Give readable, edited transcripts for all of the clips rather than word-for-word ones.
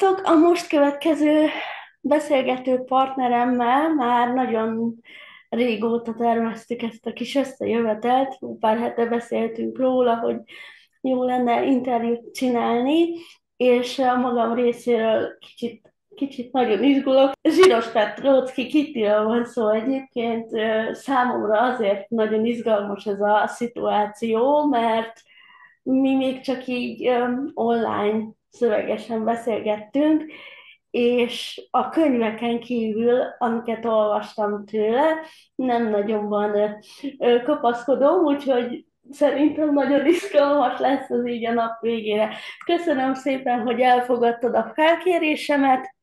Sziasztok! A most következő beszélgető partneremmel már nagyon régóta terveztük ezt a kis összejövetelt. Pár hete beszéltünk róla, hogy jó lenne interjút csinálni, és a magam részéről kicsit nagyon izgulok. Zsiros Petrócki Kittiről van szó egyébként. Számomra azért nagyon izgalmas ez a szituáció, mert mi még csak így online szövegesen beszélgettünk, és a könyveken kívül, amiket olvastam tőle, nem nagyon van kapaszkodóm, úgyhogy szerintem nagyon izgalmas lesz az így a nap végére. Köszönöm szépen, hogy elfogadtad a felkérésemet,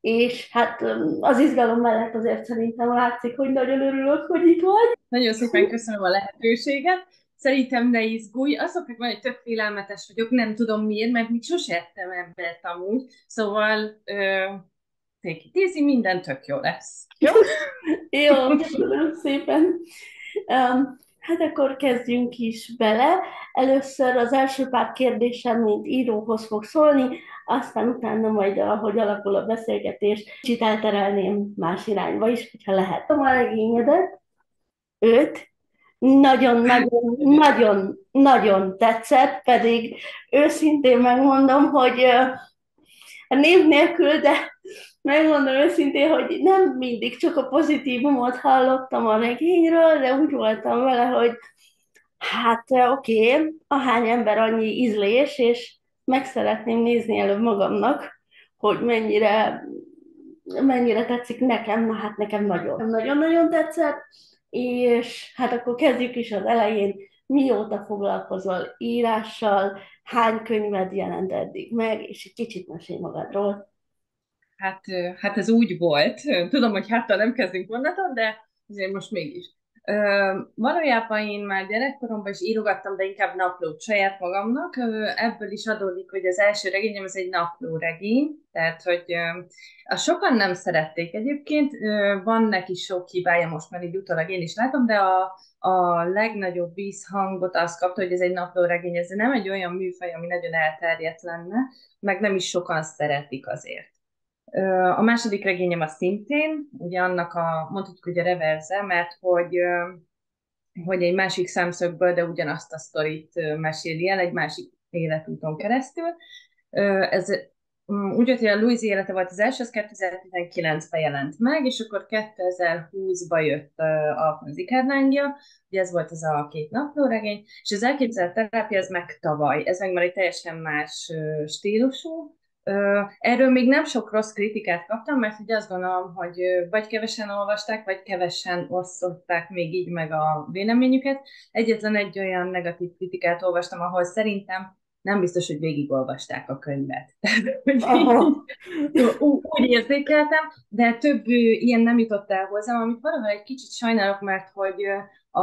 és hát az izgalom mellett azért szerintem látszik, hogy nagyon örülök, hogy itt vagy. Nagyon szépen köszönöm a lehetőséget. Szerintem ne izgulj. Azoknak van, hogy tök félelmetes vagyok, nem tudom miért, mert még sose ettem ebbet amúgy. Szóval, take it easy, minden tök jó lesz. Jó? Jó, köszönöm szépen. Hát akkor kezdjünk is bele. Először az első pár kérdésem, mint íróhoz fog szólni, aztán utána majd, ahogy alakul a beszélgetés, kicsit elterelném más irányba is, hogyha lehet. A regényedet, őt nagyon tetszett, pedig őszintén megmondom, hogy a név nélkül, de megmondom őszintén, hogy nem mindig csak a pozitívumot hallottam a regényről, de úgy voltam vele, hogy hát oké, ahány ember annyi ízlés, és meg szeretném nézni előbb magamnak, hogy mennyire tetszik nekem, na hát nekem nagyon-nagyon tetszett, és hát akkor kezdjük is az elején. Mióta foglalkozol írással, hány könyved jelent eddig meg, és egy kicsit mesélj magadról. Hát ez úgy volt. Tudom, hogy háttal nem kezdünk mondatot, de azért most mégis. Valójában én már gyerekkoromban is írogattam, de inkább naplót saját magamnak. Ebből is adódik, hogy az első regényem az egy napló regény, tehát hogy azt sokan nem szerették egyébként. Van neki sok hibája, most már így utólag én is látom, de a legnagyobb vízhangot azt kapta, hogy ez egy napló regény, ez nem egy olyan műfaj, ami nagyon elterjedt lenne, meg nem is sokan szeretik azért. A második regényem a szintén, ugye annak mondhatjuk, hogy a reverse, mert hogy egy másik szemszögből, de ugyanazt a sztorit meséli el, egy másik életúton keresztül. Ez úgy jött, hogy a Louise élete volt az első, az 2019-ben jelent meg, és akkor 2020-ban jött a Zikárlángja, ugye ez volt az a két naplóregény, és az elképzelt terápia, ez meg tavaly, ez meg már egy teljesen más stílusú. Erről még nem sok rossz kritikát kaptam, mert ugye azt gondolom, hogy vagy kevesen olvasták, vagy kevesen osztották még így meg a véleményüket. Egyetlen egy olyan negatív kritikát olvastam, ahol szerintem nem biztos, hogy végigolvasták a könyvet. Aha. Úgy érzékeltem, de több ilyen nem jutott el hozzám, amit valahol egy kicsit sajnálok, mert hogy a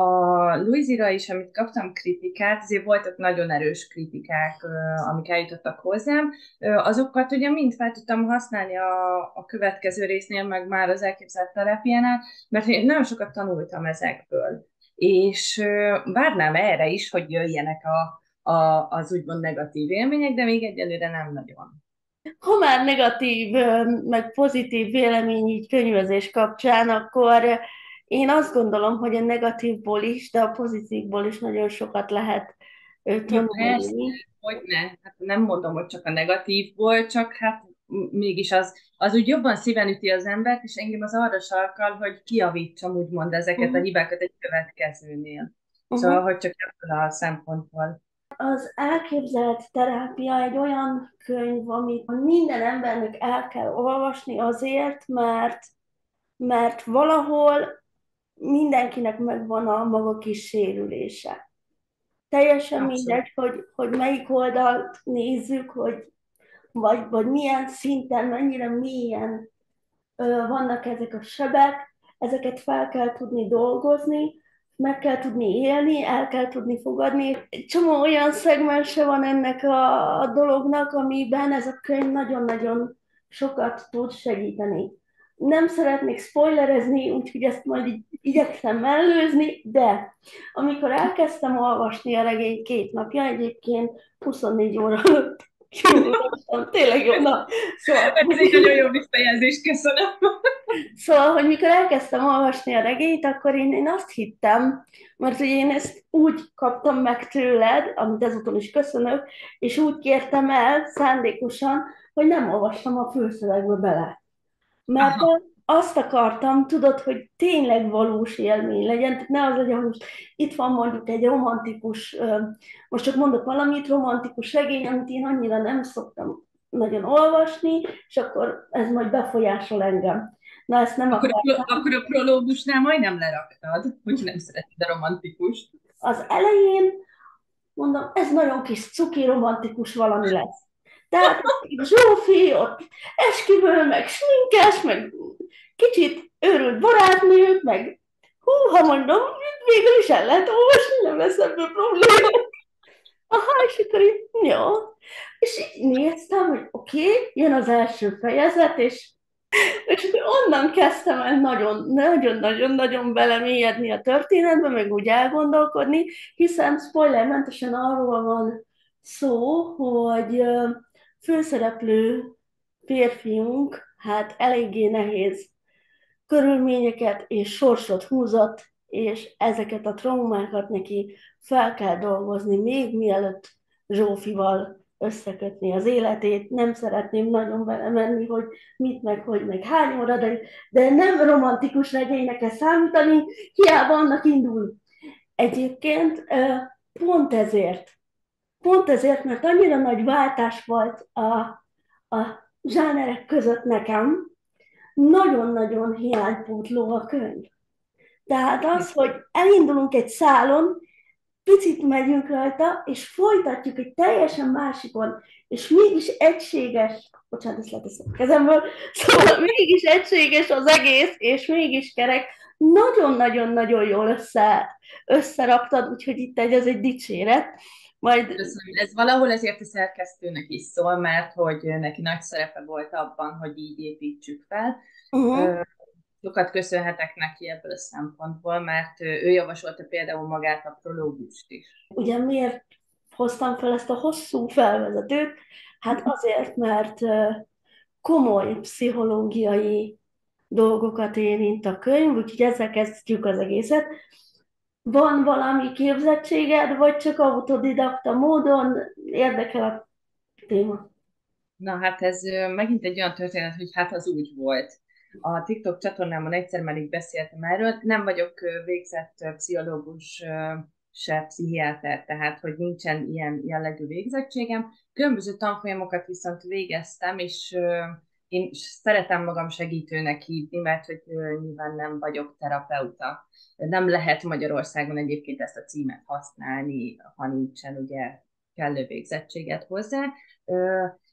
Louise-ra is, amit kaptam kritikát, azért voltak nagyon erős kritikák, amik eljutottak hozzám. Azokat ugye mind fel tudtam használni a következő résznél, meg már az elképzelt terápiánál, mert én nagyon sokat tanultam ezekből. És várnám erre is, hogy jöjjenek az úgymond negatív élmények, de még egyelőre nem nagyon. Ha már negatív, meg pozitív vélemény így könyvezés kapcsán, akkor én azt gondolom, hogy a negatívból is, de a pozitívból is nagyon sokat lehet Ja, persze, tanulni. hogy ne. Hát nem mondom, hogy csak a negatív volt, csak hát mégis az úgy jobban szíven üti az embert, és engem az arra sarkal, hogy kijavítsam úgymond ezeket a Uh-huh. hibákat egy következőnél. Szóval, Uh-huh. hogy csak ebből a szempontból. Az elképzelt terápia egy olyan könyv, amit minden embernek el kell olvasni azért, mert valahol mindenkinek megvan a maga kis sérülése. Teljesen Abszolút. mindegy, hogy melyik oldalt nézzük, vagy milyen szinten, mennyire mélyen vannak ezek a sebek, ezeket fel kell tudni dolgozni, meg kell tudni élni, el kell tudni fogadni. Egy csomó olyan szegmense van ennek a dolognak, amiben ez a könyv nagyon-nagyon sokat tud segíteni. Nem szeretnék spoilerezni, úgyhogy ezt majd így igyekszem mellőzni, de amikor elkezdtem olvasni a regényt 2 napja, egyébként 24 óra alatt Jó, uram, tényleg jó. Na, szóval, Ez egy nagyon jó visszajelzés, köszönöm. szóval, hogy mikor elkezdtem olvasni a regényt, akkor én azt hittem, mert ugye én ezt úgy kaptam meg tőled, amit ezúton is köszönök, és úgy kértem el szándékosan, hogy nem olvastam a főszövegbe bele. Mert Aha, azt akartam, tudod, hogy tényleg valós élmény legyen, tehát ne az legyen, hogy most itt van mondjuk egy romantikus, most csak mondok valamit, romantikus regény, amit én annyira nem szoktam nagyon olvasni, és akkor ez majd befolyásol engem. Na, ezt nem akartam. akkor a prológusnál majdnem leraktad, hogy nem szereted a romantikust. Az elején mondom, ez nagyon kis cuki, romantikus valami lesz. Tehát Zsófi ott esküvő, meg sminkes, meg kicsit őrült barátnők, meg húha mondom, végül is el lehet olvasni, nem lesz ebből probléma. Aha, és akkor így, jó. És így néztem, hogy oké, jön az első fejezet, és onnan kezdtem el nagyon-nagyon-nagyon belemélyedni a történetbe, meg úgy elgondolkodni, hiszen spoilermentesen arról van szó, hogy főszereplő férfiunk hát eléggé nehéz körülményeket és sorsot húzott, és ezeket a traumákat neki fel kell dolgozni, még mielőtt Zsófival összekötni az életét. Nem szeretném nagyon belemenni, hogy mit meg, hogy meg hány óra, de nem romantikus regénynek kell számítani, hiába annak indul. Egyébként pont ezért, mert annyira nagy váltás volt a zsánerek között nekem, nagyon-nagyon hiánypótló a könyv. Tehát az, hogy elindulunk egy szálon, picit megyünk rajta, és folytatjuk egy teljesen másikon, és mégis egységes, bocsánat, ezt leteszem a kezemből, szóval mégis egységes az egész, és mégis kerek, nagyon-nagyon-nagyon jól összeraktad, úgyhogy itt ez egy dicséret. Majd Köszönöm. Ez valahol ezért a szerkesztőnek is szól, mert hogy neki nagy szerepe volt abban, hogy így építsük fel. uh-huh. Sokat köszönhetek neki ebből a szempontból, mert ő javasolta például magát a prológust is. Ugye miért hoztam fel ezt a hosszú felvezetőt? Hát azért, mert komoly pszichológiai dolgokat érint a könyv, úgyhogy ezzel kezdjük az egészet. Van valami képzettséged, vagy csak autodidakta módon érdekel a téma? Na hát ez megint egy olyan történet, hogy hát az úgy volt. A TikTok csatornámon egyszer már így beszéltem erről. Nem vagyok végzett pszichológus, se pszichiáter, tehát hogy nincsen ilyen jellegű végzettségem. Különböző tanfolyamokat viszont végeztem, és én szeretem magam segítőnek hívni, mert hogy nyilván nem vagyok terapeuta. Nem lehet Magyarországon egyébként ezt a címet használni, ha nincsen ugye kellő végzettséget hozzá.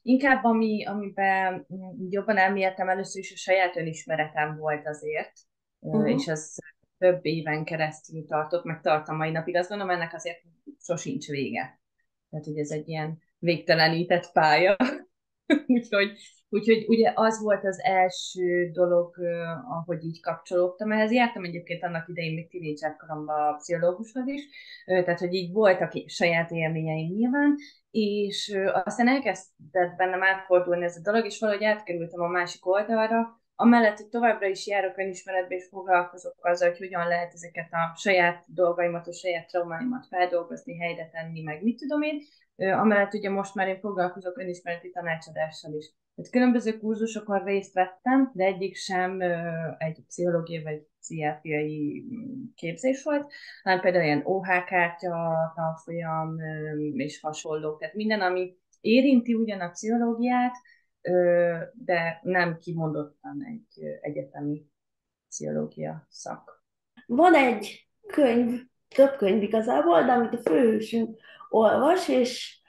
Inkább amiben jobban elmélyedtem először is a saját önismeretem volt azért, Uh-huh. és az több éven keresztül tartott, meg tart a mai napig. Azt gondolom, ennek azért sosincs vége. Tehát, hogy ez egy ilyen végtelenített pálya. úgyhogy, úgyhogy ugye az volt az első dolog, ahogy így kapcsolódtam ehhez. Jártam egyébként annak idején még tínédzser koromban a pszichológushoz is, tehát hogy így voltak saját élményeim nyilván, és aztán elkezdett bennem átfordulni ez a dolog, és valahogy átkerültem a másik oldalra, amellett, hogy továbbra is járok önismeretbe, és foglalkozok azzal, hogy hogyan lehet ezeket a saját dolgaimat, a saját traumáimat feldolgozni, helyre tenni, meg mit tudom én. Amellett ugye most már én foglalkozok önismereti tanácsadással is. Tehát különböző kurzusokon részt vettem, de egyik sem egy pszichológiai vagy pszichiátriai képzés volt, hanem például ilyen OH-kártya, tanfolyam és hasonlók. Tehát minden, ami érinti ugyan a pszichológiát, de nem kimondottan egy egyetemi pszichológia szak. Van egy könyv, több könyv igazából, de amit a főhősünk olvas, és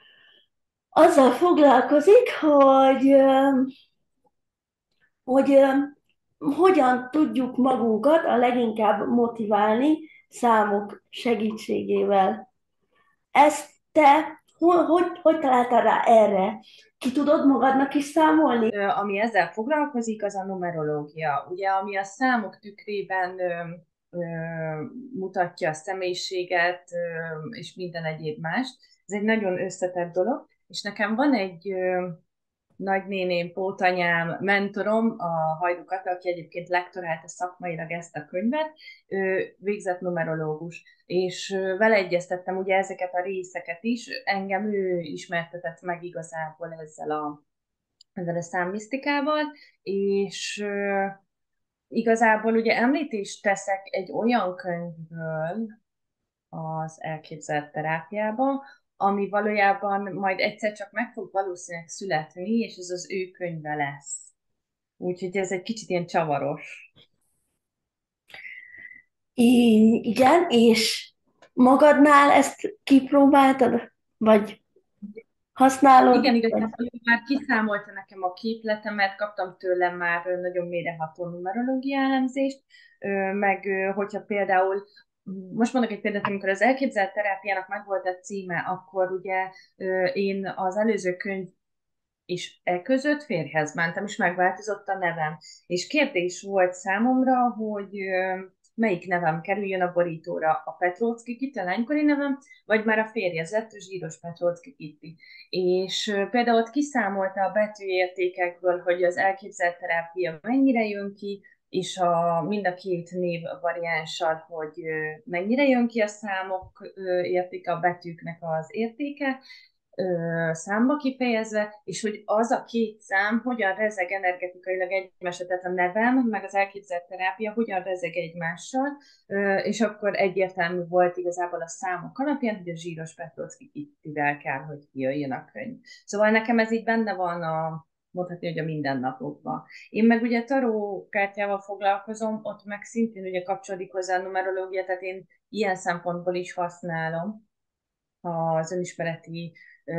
azzal foglalkozik, hogy hogyan tudjuk magunkat a leginkább motiválni számok segítségével. Ezt te hogy találtál rá erre? Ki tudod magadnak is számolni? Ami ezzel foglalkozik, az a numerológia. Ugye, ami a számok tükrében mutatja a személyiséget és minden egyéb mást. Ez egy nagyon összetett dolog. És nekem van egy nagynéném, pótanyám, mentorom, a Hajdú Kata, aki egyébként lektorálta szakmailag ezt a könyvet, ő végzett numerológus, és vele egyeztettem ugye ezeket a részeket is, engem ő ismertetett meg igazából ezzel a számmisztikával, és igazából ugye említést teszek egy olyan könyvből az elképzelt terápiába, ami valójában majd egyszer csak meg fog valószínűleg születni, és ez az ő könyve lesz. Úgyhogy ez egy kicsit ilyen csavaros. Igen, és magadnál ezt kipróbáltad? Vagy használod? Igen, Vagy... igazából ő már kiszámolta nekem a képletemet, kaptam tőle már nagyon mélyreható numerológia elemzést, meg hogyha például, most mondok egy példát, amikor az elképzelt terápiának megvolt a címe, akkor ugye én az előző könyv és e között férjhez mentem, és megváltozott a nevem. És kérdés volt számomra, hogy melyik nevem kerüljön a borítóra, a Petróczky Kitti, a lánykori nevem, vagy már a férjezett, Zsíros Petróczky Kitti. És például ott kiszámolta a betűértékekből, hogy az elképzelt terápia mennyire jön ki, és mind a két név variánssal, hogy mennyire jön ki a számok értéke, a betűknek az értéke, számba kifejezve, és hogy az a két szám hogyan rezeg energetikailag egymásra, tehát a nevem, meg az elképzelt terápia hogyan rezeg egymással, és akkor egyértelmű volt igazából a számok alapján, hogy a Zsíros Petróczky Kittivel kell, hogy kijöjjön a könyv. Szóval nekem ez így benne van mondhatni, hogy a mindennapokban. Én meg ugye taró kártyával foglalkozom, ott meg szintén ugye kapcsolódik hozzá a numerológia, tehát én ilyen szempontból is használom az önismereti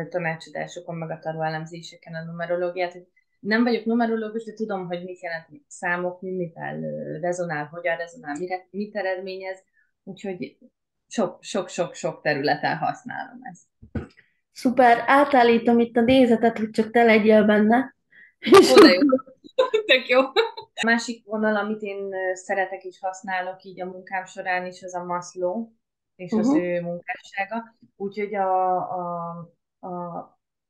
tanácsadásokon, meg a taróelemzéseken a numerológiát. Nem vagyok numerológus, de tudom, hogy mit jelent a számok, mivel rezonál, hogyan rezonál, mit eredményez, úgyhogy sok-sok-sok területen használom ezt. Szuper, átállítom itt a nézetet, hogy csak te legyél benne. Oda jó. Tök jó. A másik vonal, amit én szeretek és használok így a munkám során is, az a Maslow és az Uh-huh. ő munkássága. Úgyhogy a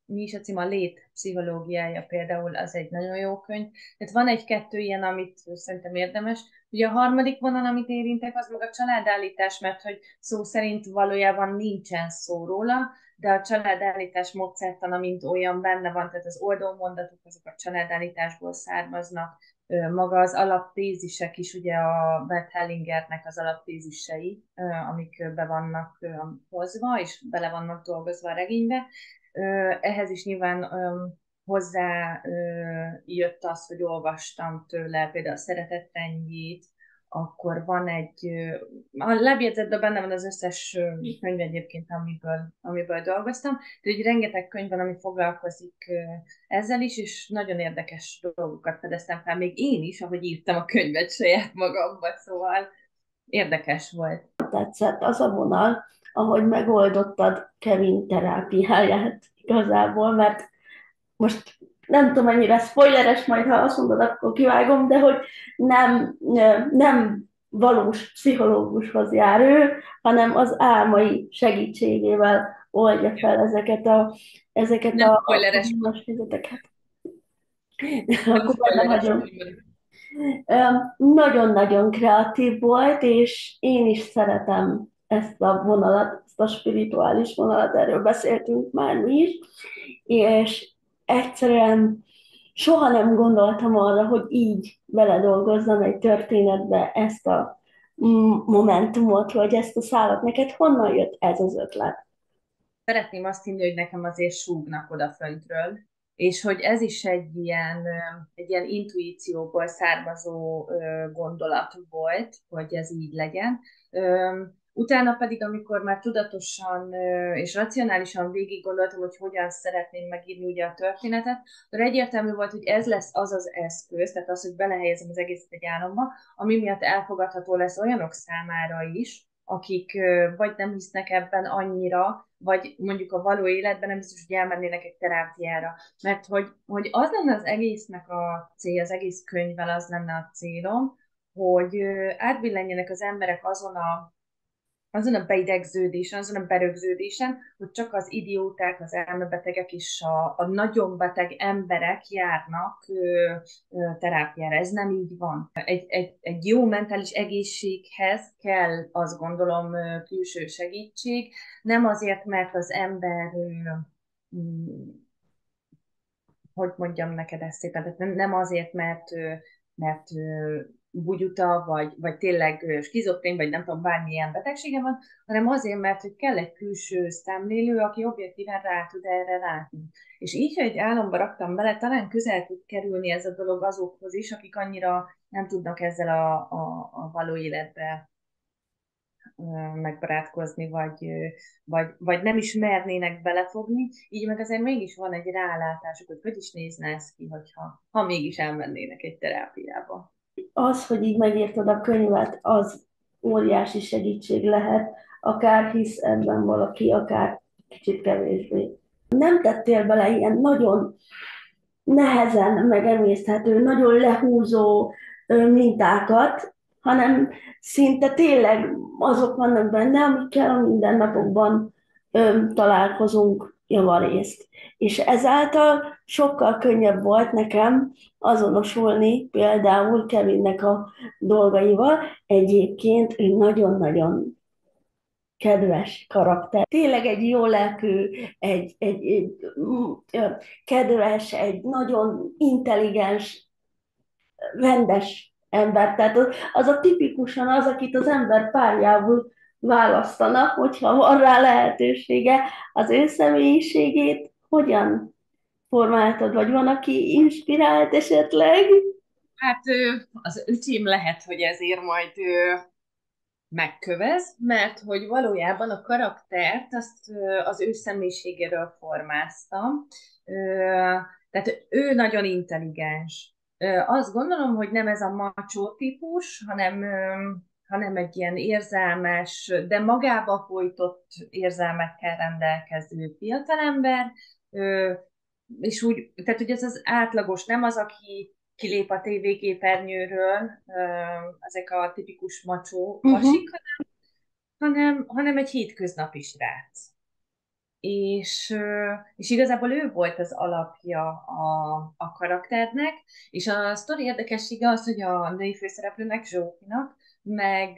mi is a cím, a lét pszichológiája például, az egy nagyon jó könyv. Tehát van egy-kettő ilyen, amit szerintem érdemes. Ugye a harmadik vonal, amit érintek, az meg a családállítás, mert hogy szó szerint valójában nincsen szó róla, de a családállítás módszertana, mint olyan benne van, tehát az oldómondatok, azok a családállításból származnak, maga az alaptézisek is, ugye a Bert Hellingernek az alaptézisei, amik be vannak hozva, és bele vannak dolgozva a regénybe. Ehhez is nyilván hozzá jött az, hogy olvastam tőle például a Szeretettrendjét, akkor van a lábjegyzetben benne van az összes könyv egyébként, amiből dolgoztam, de úgy rengeteg könyv van, ami foglalkozik ezzel is, és nagyon érdekes dolgokat fedeztem fel, még én is, ahogy írtam a könyvet saját magamba, szóval érdekes volt. Tetszett az a vonal, ahogy megoldottad Kevin terápiáját igazából, mert most nem tudom, mennyire spoileres, majd ha azt mondod, akkor kivágom, de hogy nem valós pszichológushoz jár ő, hanem az álmai segítségével oldja fel ezeket Nem a spoileres, helyzeteket. nem Akkor benne spoileres. vagyok. Nagyon-nagyon kreatív volt, és én is szeretem ezt a vonalat, ezt a spirituális vonalat, erről beszéltünk már mi is, és egyszerűen soha nem gondoltam arra, hogy így beledolgozzam egy történetbe ezt a momentumot, vagy ezt a szálat. Neked honnan jött ez az ötlet? Szeretném azt hinni, hogy nekem azért súgnak oda föntről, és hogy ez is egy ilyen intuícióból származó gondolat volt, hogy ez így legyen. Utána pedig, amikor már tudatosan és racionálisan végig gondoltam, hogy hogyan szeretném megírni ugye a történetet, akkor egyértelmű volt, hogy ez lesz az az eszköz, tehát az, hogy belehelyezem az egészet egy álomba, ami miatt elfogadható lesz olyanok számára is, akik vagy nem hisznek ebben annyira, vagy mondjuk a való életben nem biztos, hogy elmennének egy terápiára. Mert hogy az lenne az egésznek a cél, az egész könyvvel az lenne a célom, hogy átbillenjenek az emberek azon a beidegződésen, azon a berögződésen, hogy csak az idióták, az elmebetegek és a nagyon beteg emberek járnak terápiára. Ez nem így van. Egy jó mentális egészséghez kell, azt gondolom, külső segítség. Nem azért, mert az ember, mm, hogy mondjam neked ezt szépen, tehát nem azért, mert bugyuta, vagy tényleg skizofrén, vagy nem tudom, bármilyen betegsége van, hanem azért, mert hogy kell egy külső szemlélő, aki objektíven rá tud erre látni. És így, hogy egy álomba raktam bele, talán közel tud kerülni ez a dolog azokhoz is, akik annyira nem tudnak ezzel a való életbe megbarátkozni, vagy nem is mernének belefogni, így meg azért mégis van egy rálátásuk, hogy is nézne ez ki, ha mégis elmennének egy terápiába. Az, hogy így megírtad a könyvet, az óriási segítség lehet, akár hisz ebben valaki, akár kicsit kevésbé. Nem tettél bele ilyen nagyon nehezen megemészthető, nagyon lehúzó mintákat, hanem szinte tényleg azok vannak benne, amikkel a mindennapokban találkozunk javarészt. És ezáltal sokkal könnyebb volt nekem azonosulni például Kevinnek a dolgaival. Egyébként egy nagyon-nagyon kedves karakter. Tényleg egy jó lelkű, kedves, egy nagyon intelligens, rendes ember. Tehát az a tipikusan az, akit az ember párjából választanak, hogyha van rá lehetősége. Az ő személyiségét hogyan formáltad, vagy van, aki inspirált esetleg? Hát az öcsém lehet, hogy ezért majd megkövez, mert hogy valójában a karaktert azt az ő személyiségéről formáztam. Tehát ő nagyon intelligens. Azt gondolom, hogy nem ez a macsó típus, hanem egy ilyen érzelmes, de magába folytott érzelmekkel rendelkező fiatalember, és úgy, tehát hogy ez az átlagos, nem az, aki kilép a tévéképernyőről, ezek a tipikus macsó Uh-huh. pasik, hanem egy hétköznapi srác. És igazából ő volt az alapja a karakternek, és a sztori érdekessége az, hogy a női főszereplőnek, Zsófinak, meg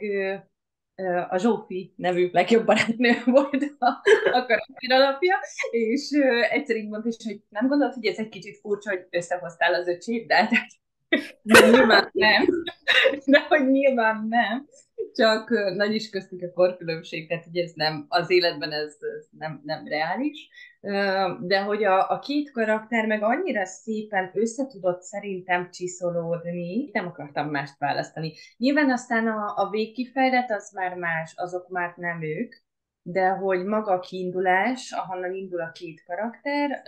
a Zsófi nevű legjobb barátnő volt a karakter alapja, és egyszer így mondta is, hogy nem gondolod, hogy ez egy kicsit furcsa, hogy összehoztál az öcséddel, de nyilván nem. De hogy nyilván nem, csak nagy is köztük a korkülönbség, tehát hogy ez nem, az életben ez nem reális. De hogy a két karakter meg annyira szépen összetudott szerintem csiszolódni, nem akartam mást választani. Nyilván aztán a végkifejlet az már más, azok már nem ők, de hogy maga a kiindulás, ahonnan indul a két karakter,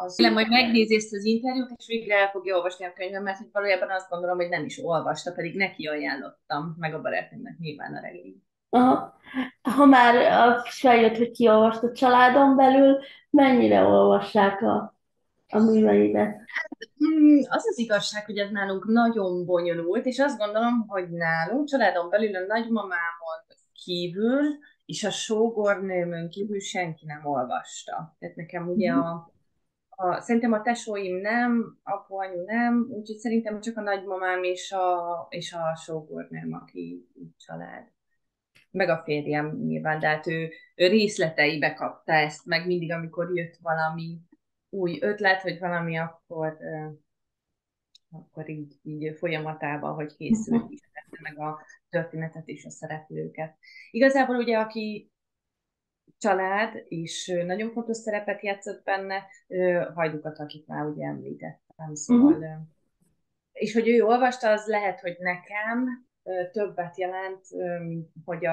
az... Nem, majd megnézi ezt az interjút, és végre el fogja olvasni a könyvem, mert hogy valójában azt gondolom, hogy nem is olvasta, pedig neki ajánlottam, meg a barátnőmnek nyilván a regényt. Aha. Ha már feljött, hogy kiolvast a családon belül, mennyire olvassák a műveidet? Az az igazság, hogy ez nálunk nagyon bonyolult, és azt gondolom, hogy nálunk családon belül a nagymamámon kívül, és a sógornőmön kívül senki nem olvasta. Tehát nekem ugye Mhm. szerintem a tesóim nem, apu, anyu nem, úgyhogy szerintem csak a nagymamám és a sógornőm, aki család. Meg a férjem nyilván, de hát ő részleteibe kapta ezt, meg mindig, amikor jött valami új ötlet, vagy valami, akkor így folyamatában, hogy készült, Mhm. ismerte meg a történetet és a szereplőket. Igazából ugye, aki család, és nagyon fontos szerepet játszott benne, Hajdukat, akit már ugye említettem, Mhm. szóval, és hogy ő olvasta, az lehet, hogy nekem többet jelent, mint hogy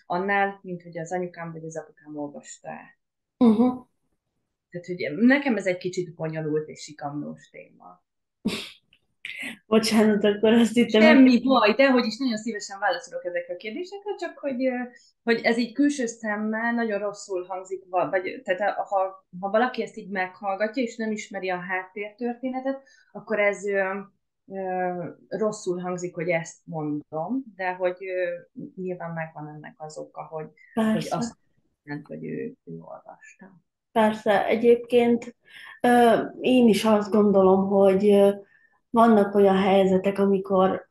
annál, mint hogy az anyukám vagy az apukám olvasta el. Mhm. Tehát, hogy nekem ez egy kicsit bonyolult és sikamlós téma. Bocsánat, akkor azt hittem, hogy... Semmi baj, de hogy is nagyon szívesen válaszolok ezekre a kérdésekre, csak hogy ez így külső szemmel nagyon rosszul hangzik, vagy tehát ha valaki ezt így meghallgatja, és nem ismeri a háttértörténetet, akkor ez rosszul hangzik, hogy ezt mondom, de hogy nyilván megvan ennek az oka, hogy Persze. azt jelent, hogy ő olvasta. Persze, egyébként én is azt gondolom, hogy vannak olyan helyzetek, amikor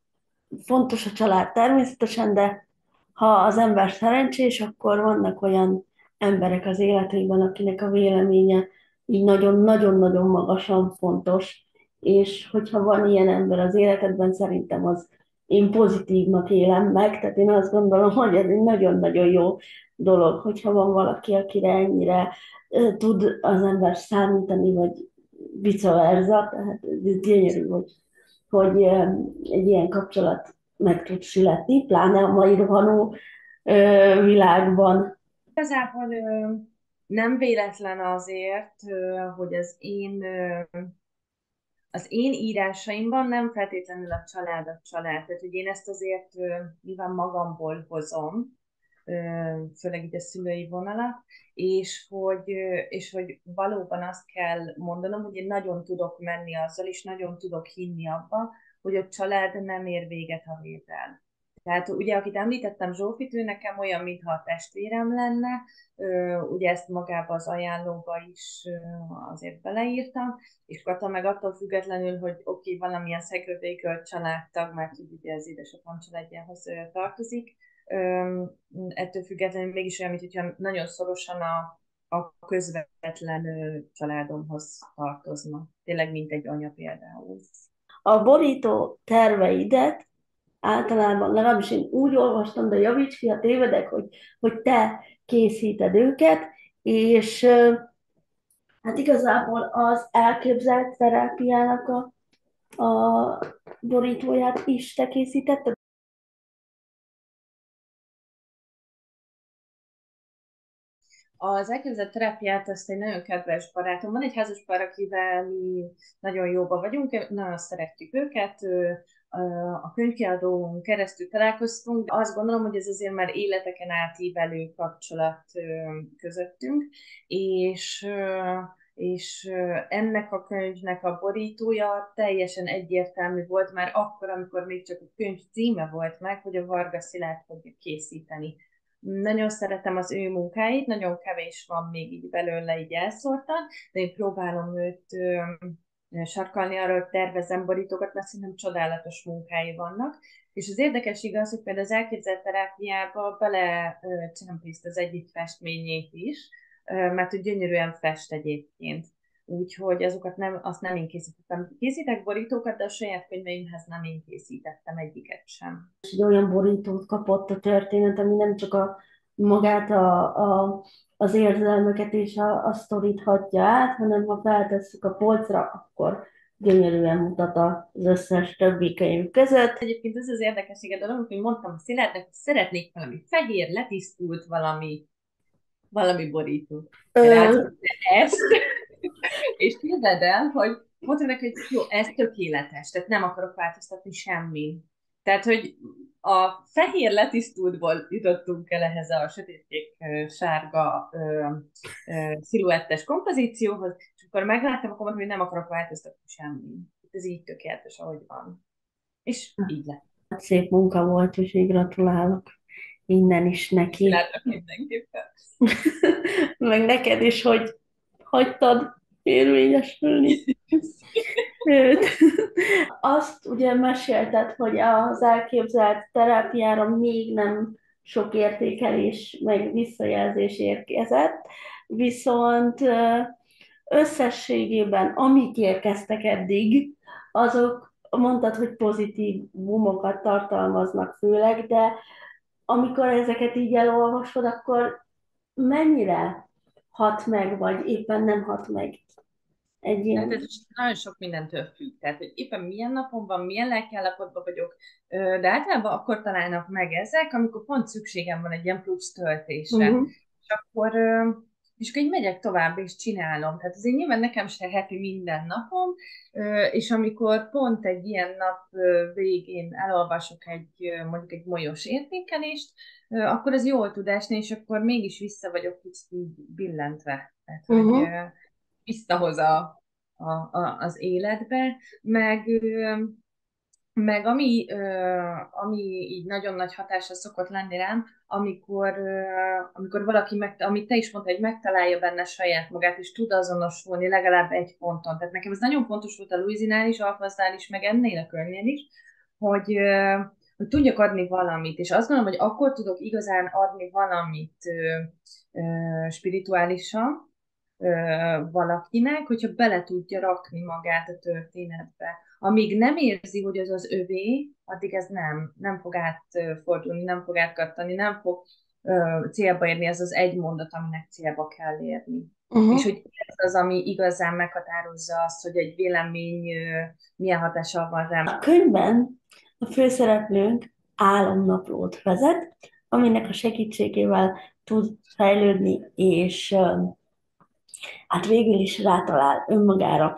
fontos a család természetesen, de ha az ember szerencsés, akkor vannak olyan emberek az életében, akinek a véleménye így nagyon-nagyon-nagyon magasan fontos, és hogyha van ilyen ember az életedben, szerintem az én pozitívnak élem meg, tehát én azt gondolom, hogy ez egy nagyon-nagyon jó dolog, hogyha van valaki, akire ennyire tud az ember számítani, vagy vice versa, tehát ez gyönyörű, hogy egy ilyen kapcsolat meg tud születni, pláne a mai rohanó világban. Igazából nem véletlen azért, hogy az én írásaimban nem feltétlenül a család. Tehát, hogy én ezt azért nyilván magamból hozom, főleg így a szülői vonalat, és hogy valóban azt kell mondanom, hogy én nagyon tudok menni azzal, és nagyon tudok hinni abba, hogy a család nem ér véget a léttel. Tehát ugye, akit említettem, Zsófit, ő nekem olyan, mintha a testvérem lenne, ugye ezt magába az ajánlóba is azért beleírtam, és Kata meg attól függetlenül, hogy oké, valamilyen szegődékölt családtag, mert ugye az édesapám családjához tartozik, ettől függetlenül mégis olyan, mintha nagyon szorosan a közvetlen családomhoz tartozna. Tényleg mint egy anya például. A borító terveidet általában, legalábbis én úgy olvastam, de javíts ki, ha tévedek, hogy te készíted őket, és hát igazából az elképzelt terápiának a borítóját is te készítetted. Az elképzelt terápiát azt egy nagyon kedves barátom van, egy házas pár, akivel mi nagyon jóba vagyunk, nagyon szeretjük őket, a könyvkiadón keresztül találkoztunk, de azt gondolom, hogy ez azért már életeken átívelő kapcsolat közöttünk, és ennek a könyvnek a borítója teljesen egyértelmű volt már akkor, amikor még csak a könyv címe volt meg, hogy a Varga Szilárd fogja készíteni. Nagyon szeretem az ő munkáit, nagyon kevés van még így belőle így elszórtan, de én próbálom őt sarkalni arra, hogy tervezem borítókat, mert szerintem csodálatos munkái vannak. És az érdekes igaz, hogy például az elképzelt terápiába bele csempészt az egyik festményét is, mert hogy gyönyörűen fest egyébként. Úgyhogy azt nem én készítettem. Készítek borítókat, de a saját könyveimhez nem én készítettem egyiket sem. Egy olyan borítót kapott a történet, ami nem csak magát az érzelmeket és a sztorit hatja át, hanem ha feltesszük a polcra, akkor gyönyörűen mutat az összes többi könyv között. Egyébként ez az érdekessége dolog, hogy mondtam a Szilárdnak, hogy szeretnék valami fehér, letisztult valami borítót. Ö, Rácette ezt, és képzeld el, hogy mondtam neki, hogy jó, ez tökéletes, tehát nem akarok változtatni semmi. Tehát, hogy a fehér letisztultból jutottunk el ehhez a sötétkék sárga sziluettes kompozícióhoz, és akkor megláttam, akkor mondtam, hogy nem akarok változtatni semmi. Ez így tökéletes, ahogy van. És így lett. Szép munka volt, és így gratulálok innen is neki. Látok mindenképpen. Meg neked is, hogy hagytad érvényesülni őt. Azt ugye mesélted, hogy az elképzelt terápiára még nem sok értékelés, meg visszajelzés érkezett, viszont összességében, amik érkeztek eddig, azok mondtad, hogy pozitív bumokat tartalmaznak főleg, de amikor ezeket így elolvasod, akkor mennyire hat meg, vagy éppen nem hat meg egy Hát ilyen... ez nagyon sok mindentől függ. Tehát, hogy éppen milyen napon van, milyen lelkiállapotban vagyok, de általában akkor találnak meg ezek, amikor pont szükségem van egy ilyen plusz töltésre. Uh-huh. És akkor, és akkor így megyek tovább, és csinálom. Tehát azért nyilván nekem se happy minden napom, és amikor pont egy ilyen nap végén elolvasok mondjuk egy molyos értékelést, akkor ez jól tud esni, és akkor mégis vissza vagyok kicsit így billentve. Tehát, hogy Uh-huh. visszahoz az életbe, meg Meg ami így nagyon nagy hatása szokott lenni rám, amikor valaki, amit te is mondtad, hogy megtalálja benne saját magát, és tud azonosulni legalább egy ponton. Tehát nekem ez nagyon fontos volt a Louisinál is, Alfaznál is, meg ennél a körnél is, hogy, hogy tudjak adni valamit. És azt gondolom, hogy akkor tudok igazán adni valamit spirituálisan, valakinek, hogyha bele tudja rakni magát a történetbe. Amíg nem érzi, hogy az az övé, addig ez nem fog átfordulni, nem fog átkattani, nem fog célba érni, ez az egy mondat, aminek célba kell érni. És Uh-huh. hogy ez az, ami igazán meghatározza azt, hogy egy vélemény milyen hatással van rám. A könyvben a főszereplőnk álomnaplót vezet, aminek a segítségével tud fejlődni, és hát végül is rátalál önmagára.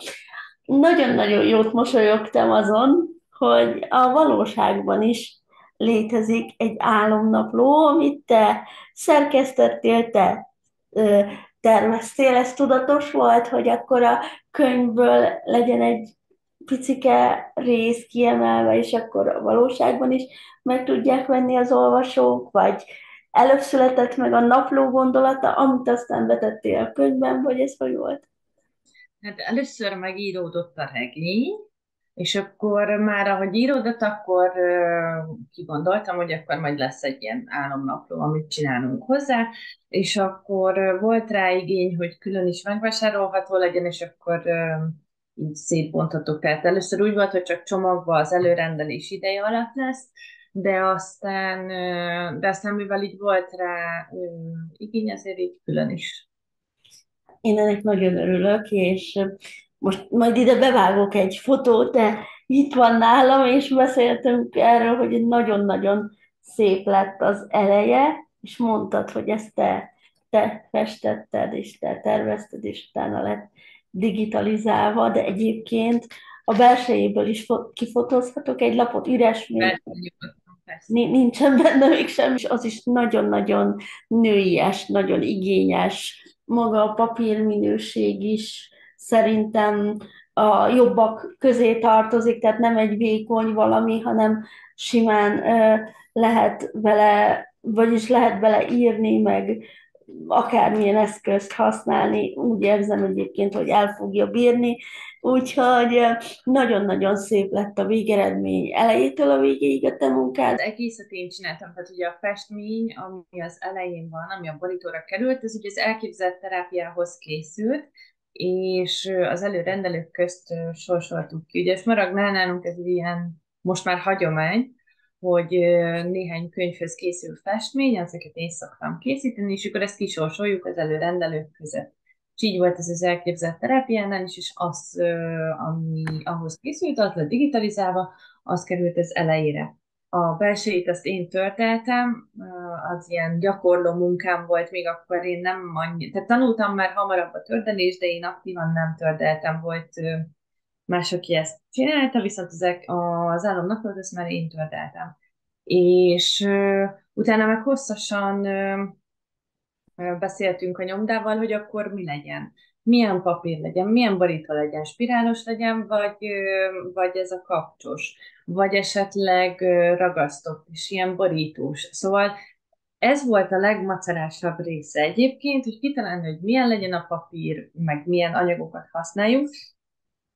Nagyon-nagyon jót mosolyogtam azon, hogy a valóságban is létezik egy álomnapló, amit te szerkesztettél, te ö, terveztél, ez tudatos volt, hogy akkor a könyvből legyen egy picike rész kiemelve, és akkor a valóságban is meg tudják venni az olvasók, vagy előbb született meg a napló gondolata, amit aztán betettél a könyvben, vagy ez hogy volt? Hát először megíródott a regény, és akkor már ahogy íródott, akkor kigondoltam, hogy akkor majd lesz egy ilyen álomnapló, amit csinálunk hozzá, és akkor volt rá igény, hogy külön is megvásárolható legyen, és akkor így szétbonthattuk. Tehát először úgy volt, hogy csak csomagba az előrendelés ideje alatt lesz, de aztán mivel így volt rá igény, ezért így külön is. Én ennek nagyon örülök, és most majd ide bevágok egy fotót, de itt van nálam, és beszéltünk erről, hogy nagyon-nagyon szép lett az eleje, és mondtad, hogy ezt te festetted, és te tervezted, és utána lett digitalizálva, de egyébként a belsejéből is kifotózhatok egy lapot, üres még Persze, nyugodtan, persze. nincsen benne még semmi, és az is nagyon-nagyon nőies, nagyon igényes, maga a papírminőség is szerintem a jobbak közé tartozik, tehát nem egy vékony valami, hanem simán lehet vele, vagyis lehet vele írni, meg akármilyen eszközt használni, úgy érzem egyébként, hogy el fogja bírni, úgyhogy nagyon-nagyon szép lett a végeredmény elejétől a végéig a te munkád. Az egészet én csináltam, tehát ugye a festmény, ami az elején van, ami a borítóra került, ez ugye az elképzelt terápiához készült, és az előrendelők közt sorsoltuk ki. Ugye Smaragnál nálunk ez egy ilyen, most már hagyomány, hogy néhány könyvhöz készül festmény, ezeket én szoktam készíteni, és akkor ezt kisorsoljuk az előrendelők között. És így volt ez az elképzelt terápiánál is, és az, ami ahhoz készült, az lett digitalizálva, az került az elejére. A belsejét azt én tördeltem, az ilyen gyakorló munkám volt, még akkor én nem annyi, tehát tanultam már hamarabb a tördelést, de én aktívan nem tördeltem, volt más, aki ezt csinálta, viszont az államnaplót azt már én tördeltem. És utána meg hosszasan beszéltünk a nyomdával, hogy akkor mi legyen. Milyen papír legyen, milyen borító legyen, spirálos legyen, vagy ez a kapcsos, vagy esetleg ragasztott és ilyen borítós. Szóval ez volt a legmacerásabb része egyébként, hogy kitalálni, hogy milyen legyen a papír, meg milyen anyagokat használjunk,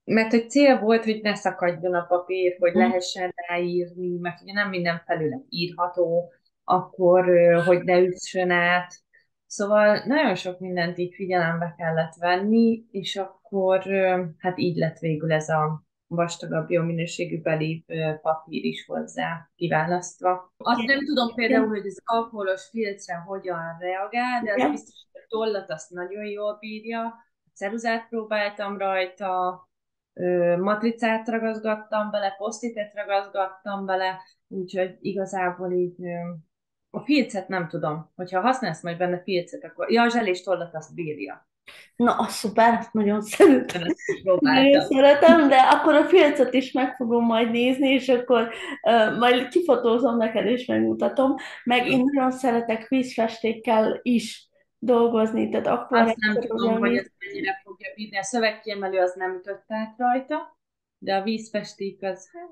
mert egy cél volt, hogy ne szakadjon a papír, hogy lehessen ráírni, mert ugye nem minden felület írható, akkor, hogy ne üssön át. Szóval nagyon sok mindent így figyelembe kellett venni, és akkor hát így lett végül ez a vastagabb, jó minőségű belív papír is hozzá kiválasztva. Azt nem tudom például, hogy az alkoholos filcre hogyan reagál, de az Igen. biztos, hogy a tollat azt nagyon jól bírja. A ceruzát próbáltam rajta, matricát ragaszgattam bele, posztitet ragaszgattam bele, úgyhogy igazából így a filcet nem tudom. Hogyha használsz majd benne filcet, akkor... Ja, a zselés tollat azt bírja. Na, az szuper, azt nagyon szeretem. Én ezt is Nagyon próbáltam. szeretem, de akkor a filcet is meg fogom majd nézni, és akkor majd kifotózom neked, és megmutatom. Meg én nagyon szeretek vízfestékkel is dolgozni, tehát Azt nem akvarellt, tudom, olyan hogy víz. ez mennyire fogja bírni. A szövegkiemelő az nem ütött át rajta, de a vízfesték az, hát,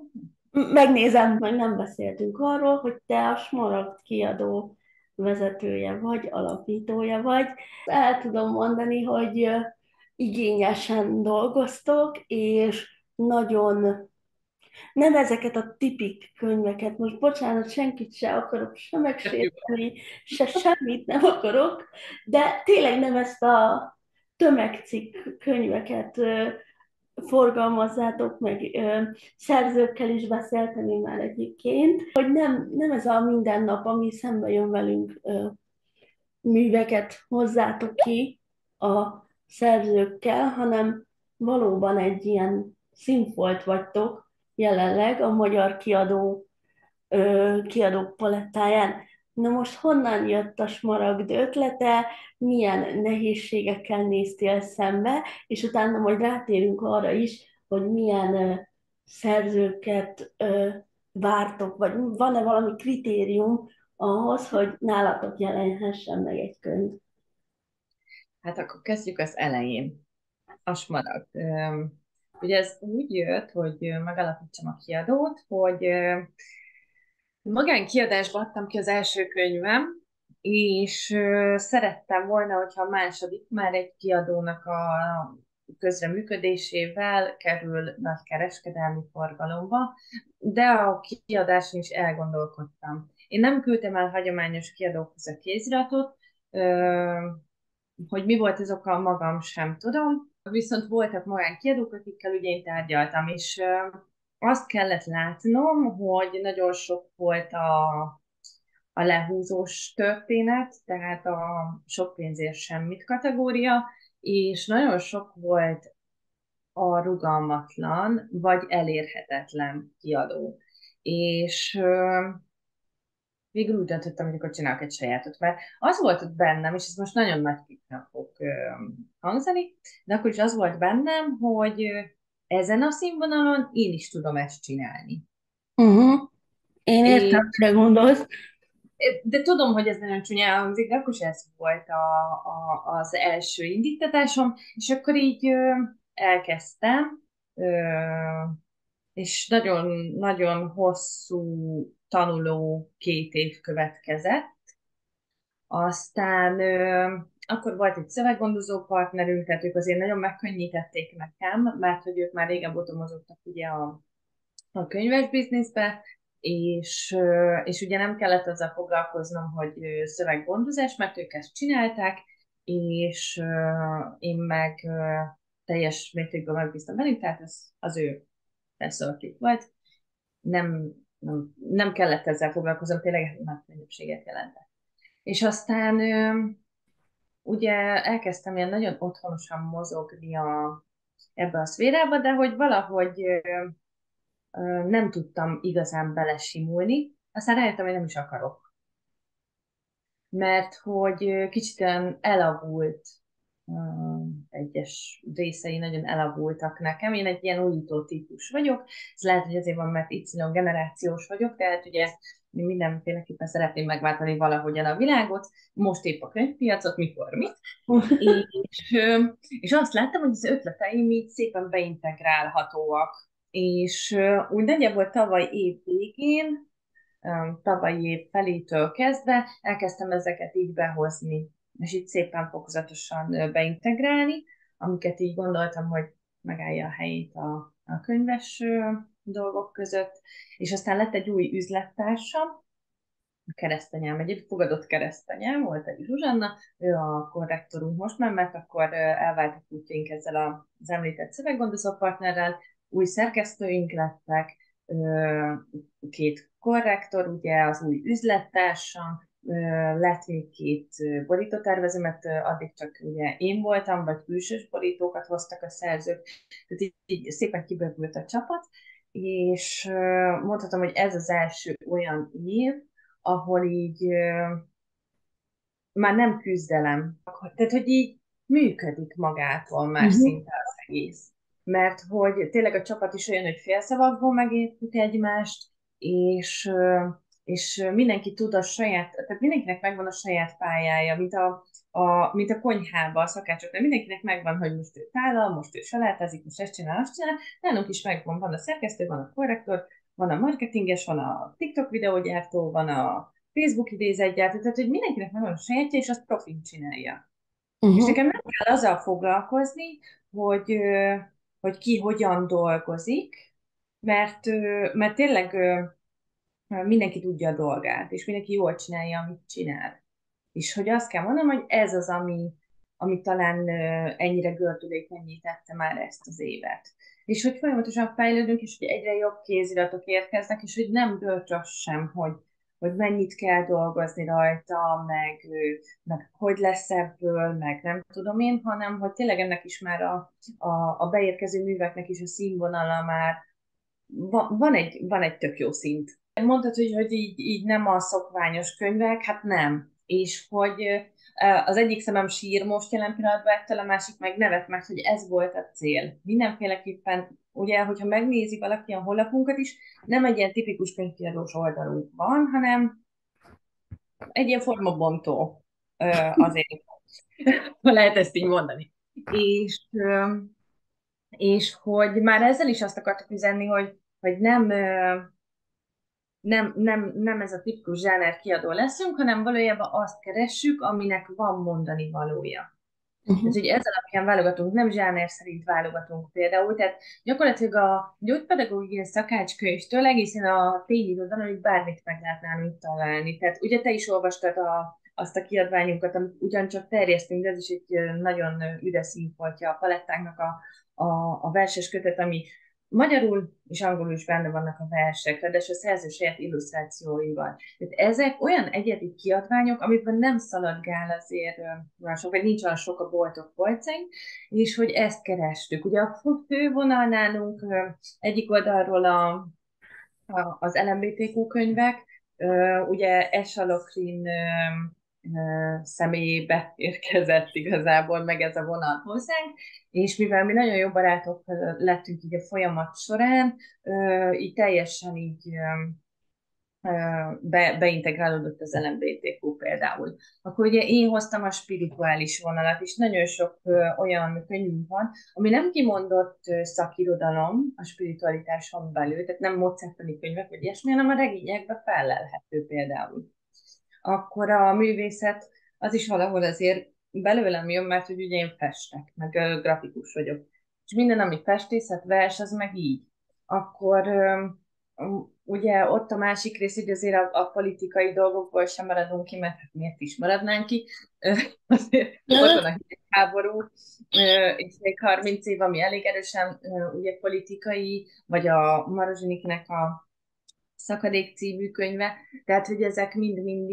Megnézem, meg nem beszéltünk arról, hogy te a Smaragd kiadó vezetője vagy, alapítója vagy. El tudom mondani, hogy igényesen dolgoztok, és nagyon nem ezeket a tipik könyveket, most bocsánat, senkit se akarok se megsérteni, se semmit nem akarok, de tényleg nem ezt a tömegcikk könyveket forgalmazzátok, meg szerzőkkel is beszéltem én már egyébként, hogy nem ez a mindennap, ami szembe jön velünk, műveket hozzátok ki a szerzőkkel, hanem valóban egy ilyen színfolt vagytok jelenleg a magyar kiadók palettáján. Na most honnan jött a Smaragd ötlete, milyen nehézségekkel néztél szembe, és utána majd rátérünk arra is, hogy milyen szerzőket vártok, vagy van-e valami kritérium ahhoz, hogy nálatok jelenhessen meg egy könyv. Hát akkor kezdjük az elején. A Smaragd. Ugye ez úgy jött, hogy megalapítsam a kiadót, hogy magánkiadásba adtam ki az első könyvem, és szerettem volna, hogyha a második már egy kiadónak a közreműködésével kerül nagy kereskedelmi forgalomba, de a kiadáson is elgondolkodtam. Én nem küldtem el hagyományos kiadókhoz a kéziratot, hogy mi volt az oka, magam sem tudom, viszont voltak magánkiadók, akikkel ugye én tárgyaltam, és azt kellett látnom, hogy nagyon sok volt a lehúzós történet, tehát a sok pénzért semmit kategória, és nagyon sok volt a rugalmatlan vagy elérhetetlen kiadó. És végül úgy döntöttem, hogy akkor csinálok egy sajátot, mert az volt ott bennem, és ez most nagyon nagy kiknek fog hangzani, de akkor is az volt bennem, hogy ezen a színvonalon én is tudom ezt csinálni. Uh-huh. Én És, értem, mire gondolsz. de tudom, hogy ez nagyon csúnyán hangzik, de akkor is ez volt az első indítatásom, és akkor így elkezdtem, ö, és nagyon-nagyon hosszú tanuló 2 év következett. Aztán akkor volt egy szöveggondozó partnerünk, tehát ők azért nagyon megkönnyítették nekem, mert hogy ők már régebb óta mozogtak ugye a könyves bizniszbe, és ugye nem kellett azzal foglalkoznom, hogy szöveggondozás, mert ők ezt csinálták, és én meg teljes mértékben megbíztam velük, tehát ez az ő felszóltuk volt. Nem kellett ezzel foglalkoznom, tényleg nagy könnyebbséget jelentett. És aztán ugye elkezdtem ilyen nagyon otthonosan mozogni ebbe a szférába, de hogy valahogy nem tudtam igazán belesimulni, aztán rájöttem, hogy nem is akarok. Mert hogy kicsit olyan elavult, egyes részei nagyon elavultak nekem. Én egy ilyen újító típus vagyok. Ez lehet, hogy azért van, mert Y generációs vagyok, tehát ugye mindenféleképpen szeretném megváltani valahogyan a világot, most épp a könyvpiacot, mikor mit. És azt láttam, hogy az ötleteim így szépen beintegrálhatóak. És úgy nagyjából tavaly év végén, tavalyi év felétől kezdve elkezdtem ezeket így behozni, és így szépen fokozatosan beintegrálni, amiket így gondoltam, hogy megállja a helyét a könyves dolgok között, és aztán lett egy új üzlettársam, a keresztanyám, egy fogadott keresztanyám, volt egy Zsuzsanna, ő a korrektorunk most már, mert akkor elváltak útjaink ezzel az említett szöveggondozó partnerrel, új szerkesztőink lettek, 2 korrektor, ugye az új üzlettársam, lett még 2 borítótervező, mert addig csak ugye én voltam, vagy külsős borítókat hoztak a szerzők, tehát így szépen kibővült a csapat, és mondhatom, hogy ez az első olyan év, ahol így már nem küzdelem. Tehát, hogy így működik magától már Uh-huh. szinte az egész. Mert hogy tényleg a csapat is olyan, hogy félszavakból megértjük egymást, és mindenki tud a saját, tehát mindenkinek megvan a saját pályája, mint a konyhában, a szakácsoknak, mindenkinek megvan, hogy most ő tálal, most ő salátázik, most ezt csinál, azt csinál, nálunk is megvan, van a szerkesztő, van a korrektor, van a marketinges, van a TikTok videógyártó, van a Facebook idézetgyártó, tehát hogy mindenkinek megvan a sajátja, és azt profin csinálja. És Uh-huh. nekem nem kell azzal foglalkozni, hogy, hogy ki hogyan dolgozik, mert tényleg mindenki tudja a dolgát, és mindenki jól csinálja, amit csinál. És hogy azt kell mondanom, hogy ez az, ami talán ennyire gördülékenyé tette már ezt az évet. És hogy folyamatosan fejlődünk, és hogy egyre jobb kéziratok érkeznek, és hogy nem bölcs az sem, hogy mennyit kell dolgozni rajta, meg hogy lesz ebből, meg nem tudom én, hanem hogy tényleg ennek is már a beérkező műveknek is a színvonala már van egy tök jó szint. Mondtad, hogy így nem a szokványos könyvek, hát nem. És hogy az egyik szemem sír most jelen pillanatban ettől, a másik meg nevet, mert hogy ez volt a cél. Mindenféleképpen, ugye, hogyha megnézi valaki a honlapunkat is, nem egy ilyen tipikus könyvkiadós oldalunk van, hanem egy ilyen formabontó azért, ha lehet ezt így mondani. És, és hogy már ezzel is azt akartak üzenni, hogy nem ez a tipikus zsáner kiadó leszünk, hanem valójában azt keressük, aminek van mondani valója. Uh-huh. Tehát, hogy ez alapján válogatunk, nem zsáner szerint válogatunk például, tehát gyakorlatilag a gyógypedagógiai szakácskönyvtől egészen a tényirodalomig bármit meg lehet nálunk találni. Tehát ugye te is olvastad azt a kiadványunkat, amit ugyancsak terjesztünk, de ez is egy nagyon üdes színfoltja a palettánknak a verses kötet, ami magyarul és angolul is benne vannak a versek, de a szerző saját illusztrációival. Tehát ezek olyan egyedi kiadványok, amikben nem szaladgál azért olyan sok, vagy nincs olyan sok a boltok polcain, és hogy ezt kerestük. Ugye a fővonal nálunk egyik oldalról az LMBTQ könyvek, ugye Esha Lokrin személyébe érkezett igazából meg ez a vonal hozzánk, és mivel mi nagyon jó barátok lettünk így a folyamat során, így teljesen így beintegrálódott az LMBTQ például. Akkor ugye én hoztam a spirituális vonalat, és nagyon sok olyan könyvünk van, ami nem kimondott szakirodalom a spiritualitáson belül, tehát nem mozertani könyvek, vagy ilyesmi, hanem a regényekbe fellelhető például. Akkor a művészet az is valahol azért belőlem jön, mert hogy ugye én festek, meg grafikus vagyok. És minden, ami festészet, vers, az meg így. Akkor ugye ott a másik rész, hogy azért a politikai dolgokból sem maradunk ki, mert hát miért is maradnánk ki. Azért ott van a hidegháború, és még 30 év, ami elég erősen ugye politikai, vagy a Marozsiniknek a Szakadék című könyve, tehát hogy ezek mind-mind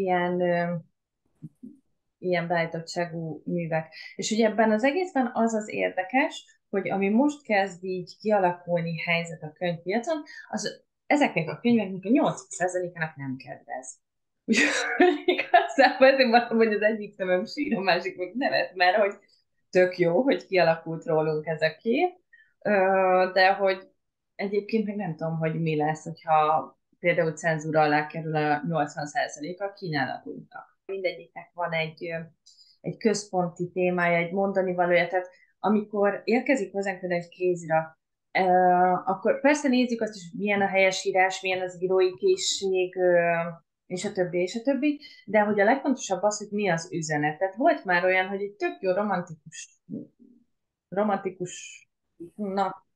ilyen beállítottságú művek. És ugye ebben az egészben az az érdekes, hogy ami most kezd így kialakulni helyzet a könyvpiacon, az ezeknek a könyveknek a 80%-ának nem kedvez. Úgyhogy igazából ezért mondtam, hogy az egyik szemem sír, a másik meg nevet, mert hogy tök jó, hogy kialakult rólunk ez a kép, de hogy egyébként meg nem tudom, hogy mi lesz, hogyha például cenzúra alá kerül a 80%-a kínálatunknak. Mindegyiknek van egy központi témája, egy mondani valója, tehát amikor érkezik hozzánk például egy kézirat, akkor persze nézzük azt is, milyen a helyesírás, milyen az írói készség, és a többi, és a többi, de hogy a legfontosabb az, hogy mi az üzenet. Tehát volt már olyan, hogy egy tök jó romantikusnak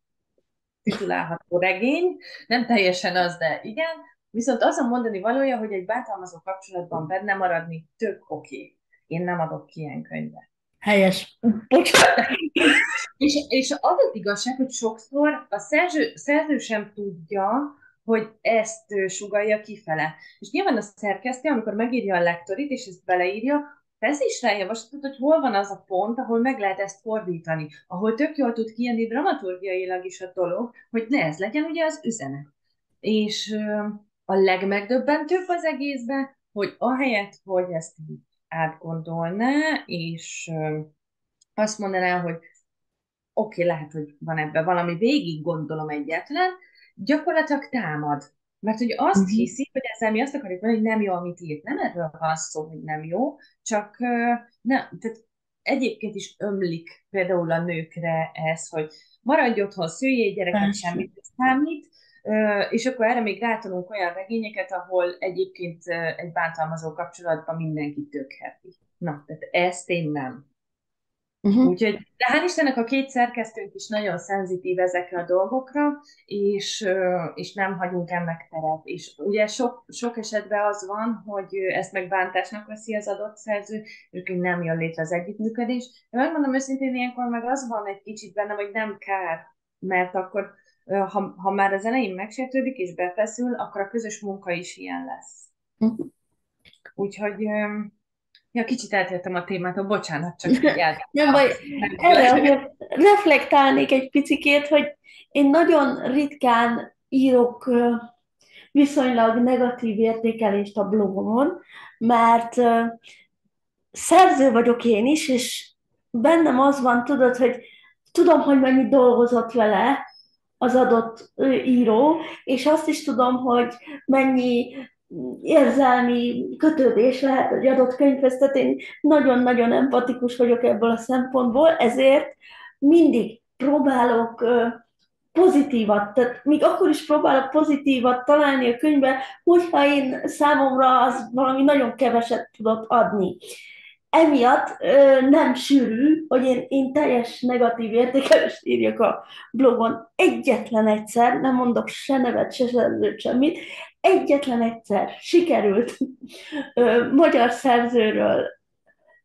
titulálható regény, nem teljesen az, de igen, viszont az a mondani valója, hogy egy bántalmazó kapcsolatban benne maradni tök oké. Én nem adok ki ilyen könyvet. Helyes. Bocsánat. És az az igazság, hogy sokszor a szerző sem tudja, hogy ezt sugallja kifele. És nyilván a szerkesztő, amikor megírja a lektorit, és ezt beleírja, tesz is rá javaslatot, hogy hol van az a pont, ahol meg lehet ezt fordítani, ahol tök jól tud kijönni dramaturgiailag is a dolog, hogy ne ez legyen ugye az üzenet. És a legmegdöbbentőbb az egészben, hogy ahelyett, hogy ezt így átgondolná, és azt mondaná, hogy oké, lehet, hogy van ebben valami, végig gondolom egyáltalán, gyakorlatilag támad. Mert hogy azt Uh-huh. hiszi, hogy ezzel mi azt akarjuk mondani, hogy nem jó, amit írt. Nem erről van szó, hogy nem jó, csak tehát egyébként is ömlik például a nőkre ez, hogy maradj otthon, szüljél gyereket, Persze. semmit nem számít, És akkor erre még rátolunk olyan regényeket, ahol egyébként egy bántalmazó kapcsolatban mindenki tök happy. Na, tehát ezt én nem. Uh-huh. Úgyhogy, de hál' Istennek a két szerkesztőnk is nagyon szenzitív ezekre a dolgokra, és nem hagyunk ennek teret. És ugye sok esetben az van, hogy ezt meg bántásnak veszi az adott szerző, és úgy nem jön létre az együttműködés. De megmondom őszintén, ilyenkor meg az van egy kicsit benne, hogy nem kár, mert akkor, ha már az elején megsértődik és befeszül, akkor a közös munka is ilyen lesz. Uh-huh. Úgyhogy ja, kicsit eltértem a témától, bocsánat, csak így Nem baj, erre azért reflektálnék egy picikét, hogy én nagyon ritkán írok viszonylag negatív értékelést a blogomon, mert szerző vagyok én is, és bennem az van, tudod, hogy tudom, hogy mennyit dolgozott vele az adott író, és azt is tudom, hogy mennyi érzelmi kötődés lehet egy adott könyvhez, tehát én nagyon-nagyon empatikus vagyok ebből a szempontból, ezért mindig próbálok pozitívat, tehát még akkor is próbálok pozitívat találni a könyvben, hogyha én számomra az valami nagyon keveset tudott adni. Emiatt nem sűrű, hogy én teljes negatív értékelést írjak a blogon. Egyetlen egyszer, nem mondok se nevet, se szerzőt, semmit, egyetlen egyszer sikerült magyar szerzőről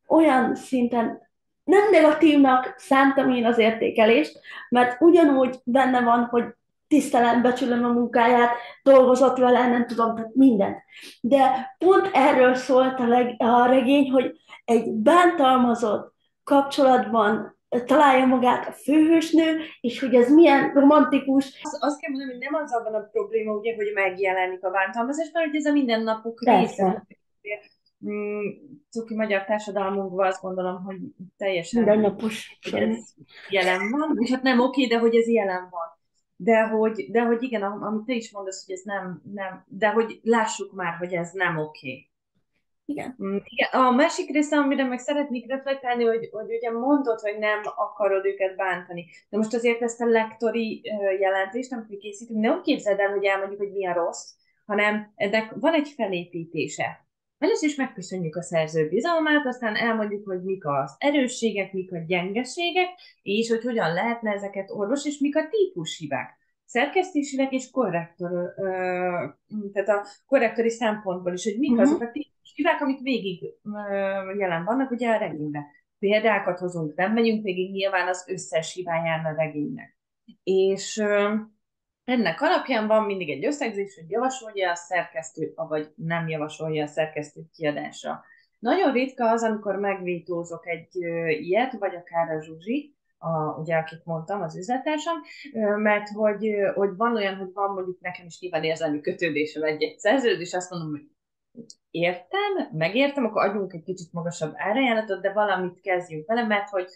olyan szinten nem negatívnak szántam én az értékelést, mert ugyanúgy benne van, hogy tisztelem, becsülöm a munkáját, dolgozott vele, nem tudom, tehát mindent. De pont erről szólt a regény, hogy egy bántalmazott kapcsolatban találja magát a főhősnő, és hogy ez milyen romantikus. Azt kell mondani, hogy nem az abban a probléma, ugye, hogy megjelenik a bántalmazás, mert hogy ez a mindennapok része. Persze, Mm, Cuki magyar társadalmunkban azt gondolom, hogy teljesen, mindennapos. hogy ez jelen van, és hát nem oké, de hogy ez jelen van. De hogy igen, amit te is mondasz, hogy ez nem, de hogy lássuk már, hogy ez nem oké. Igen. Igen, a másik része, amire meg szeretnék reflektálni, hogy ugye mondod, hogy nem akarod őket bántani. De most azért ezt a lektori jelentést, amit mi készítünk, nem képzeld el, hogy elmondjuk, hogy mi a rossz, hanem ennek van egy felépítése. Először is megköszönjük a szerző bizalmát, aztán elmondjuk, hogy mik az erősségek, mik a gyengeségek, és hogy hogyan lehetne ezeket orvos, és mik a típushibák. Szerkesztésileg és tehát a korrektori szempontból is, hogy mik azok Uh-huh. a típushibák, amik végig jelen vannak ugye a regényben. Példákat hozunk, nem megyünk végig nyilván az összes hibáján a regénynek. És ennek alapján van mindig egy összegzés, hogy javasolja a szerkesztő, vagy nem javasolja a szerkesztő kiadásra. Nagyon ritka az, amikor megvétózok egy ilyet, vagy akár a Zsuzsi, ugye akit mondtam, az üzletársam, mert hogy van olyan, hogy van mondjuk nekem is nyilván érzelmi kötődésem egy szerződ, és azt mondom, hogy értem, megértem, akkor adjunk egy kicsit magasabb árajánlatot, de valamit kezdjünk vele, mert hogy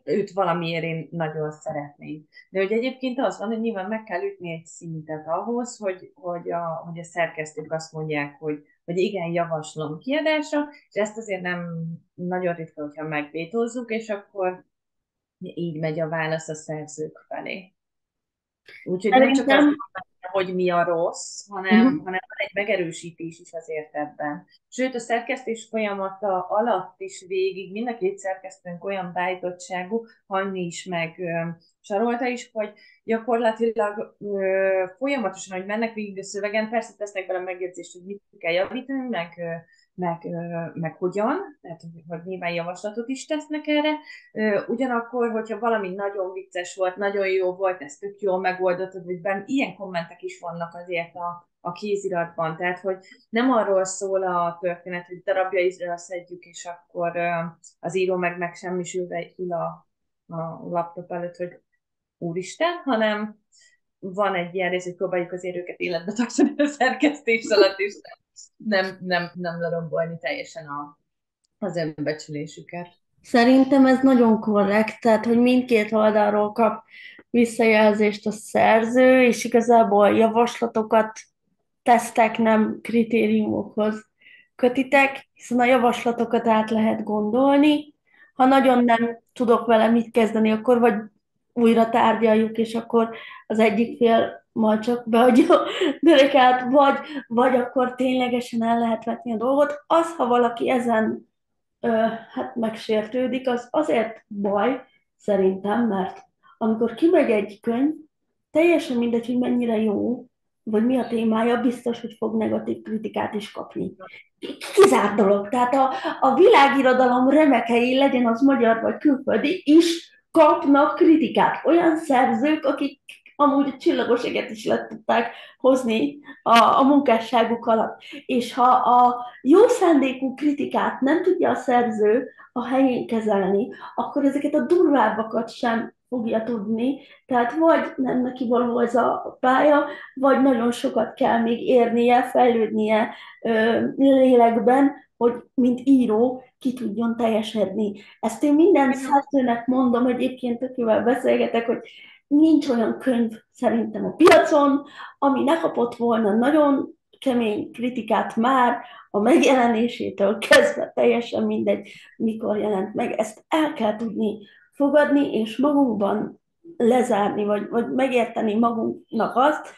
őt valamiért én nagyon szeretném. De hogy egyébként az van, hogy nyilván meg kell ütni egy szintet ahhoz, hogy a szerkesztők azt mondják, hogy igen, javaslom kiadásra, és ezt azért nem nagyon ritka, hogyha megvétózzuk, és akkor így megy a válasz a szerzők felé. Úgyhogy nem csak az, Szerintem, hogy mi a rossz, hanem uh-huh. van egy megerősítés is azért ebben. Sőt, a szerkesztés folyamata alatt is végig mind a két szerkesztőnk olyan beállítottságú, Hanni is, meg Sarolta is, hogy gyakorlatilag folyamatosan, hogy mennek végig a szövegen, persze tesznek bele megjegyzést, hogy mit kell javítani, meg hogyan, tehát hogy nyilván javaslatot is tesznek erre, ugyanakkor, hogyha valami nagyon vicces volt, nagyon jó volt, ezt tök jól megoldottad, vagy benne ilyen kommentek is vannak azért a kéziratban, tehát hogy nem arról szól a történet, hogy darabjaira szedjük, és akkor az író meg semmisülve ül a laptop előtt, hogy úristen, hanem van egy ilyen rész, hogy próbáljuk azért őket életbe tartani a szerkesztés alatt, és nem lerombolni teljesen az önbecsülésüket. Szerintem ez nagyon korrekt, tehát hogy mindkét oldalról kap visszajelzést a szerző, és igazából javaslatokat tesztek, nem kritériumokhoz kötitek, hiszen a javaslatokat át lehet gondolni. Ha nagyon nem tudok vele mit kezdeni, akkor vagy újra tárgyaljuk, és akkor az egyik fél majd csak beadja a derekát, vagy akkor ténylegesen el lehet vetni a dolgot. Az, ha valaki ezen ö, hát megsértődik, az azért baj, szerintem, mert amikor kimegy egy könyv, teljesen mindegy, hogy mennyire jó, vagy mi a témája, biztos, hogy fog negatív kritikát is kapni. Kizárt dolog. Tehát a világirodalom remekei, legyen az magyar vagy külföldi, is kapnak kritikát. Olyan szerzők, akik amúgy a csillagos éget is le tudták hozni a munkásságuk alatt. És ha a jó szándékú kritikát nem tudja a szerző a helyén kezelni, akkor ezeket a durvábbakat sem fogja tudni. Tehát vagy nem neki való ez a pálya, vagy nagyon sokat kell még érnie, fejlődnie lélekben, hogy mint író ki tudjon teljesedni. Ezt én minden szerzőnek mondom, egyébként akivel beszélgetek, hogy nincs olyan könyv szerintem a piacon, ami ne kapott volna nagyon kemény kritikát már a megjelenésétől kezdve, teljesen mindegy, mikor jelent meg. Ezt el kell tudni fogadni, és magunkban lezárni, vagy megérteni magunknak azt,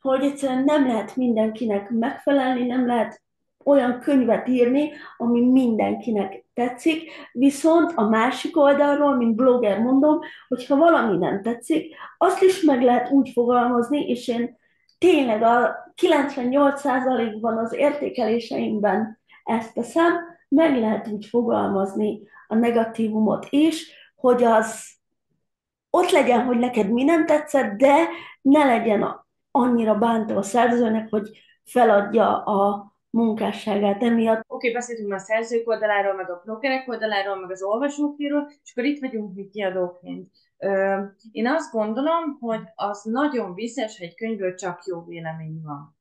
hogy egyszerűen nem lehet mindenkinek megfelelni, nem lehet olyan könyvet írni, ami mindenkinek tetszik, viszont a másik oldalról, mint blogger mondom, hogyha valami nem tetszik, azt is meg lehet úgy fogalmazni, és én tényleg a 98%-ban az értékeléseimben ezt teszem, meg lehet úgy fogalmazni a negatívumot is, hogy az ott legyen, hogy neked mi nem tetszett, de ne legyen annyira bántó a szerzőnek, hogy feladja a munkásságát emiatt. Oké, beszéltünk már a szerzők oldaláról, meg a bloggerek oldaláról, meg az olvasókéről, és akkor itt vagyunk mi kiadóként. Én azt gondolom, hogy az nagyon vicces, ha egy könyvből csak jó vélemény van.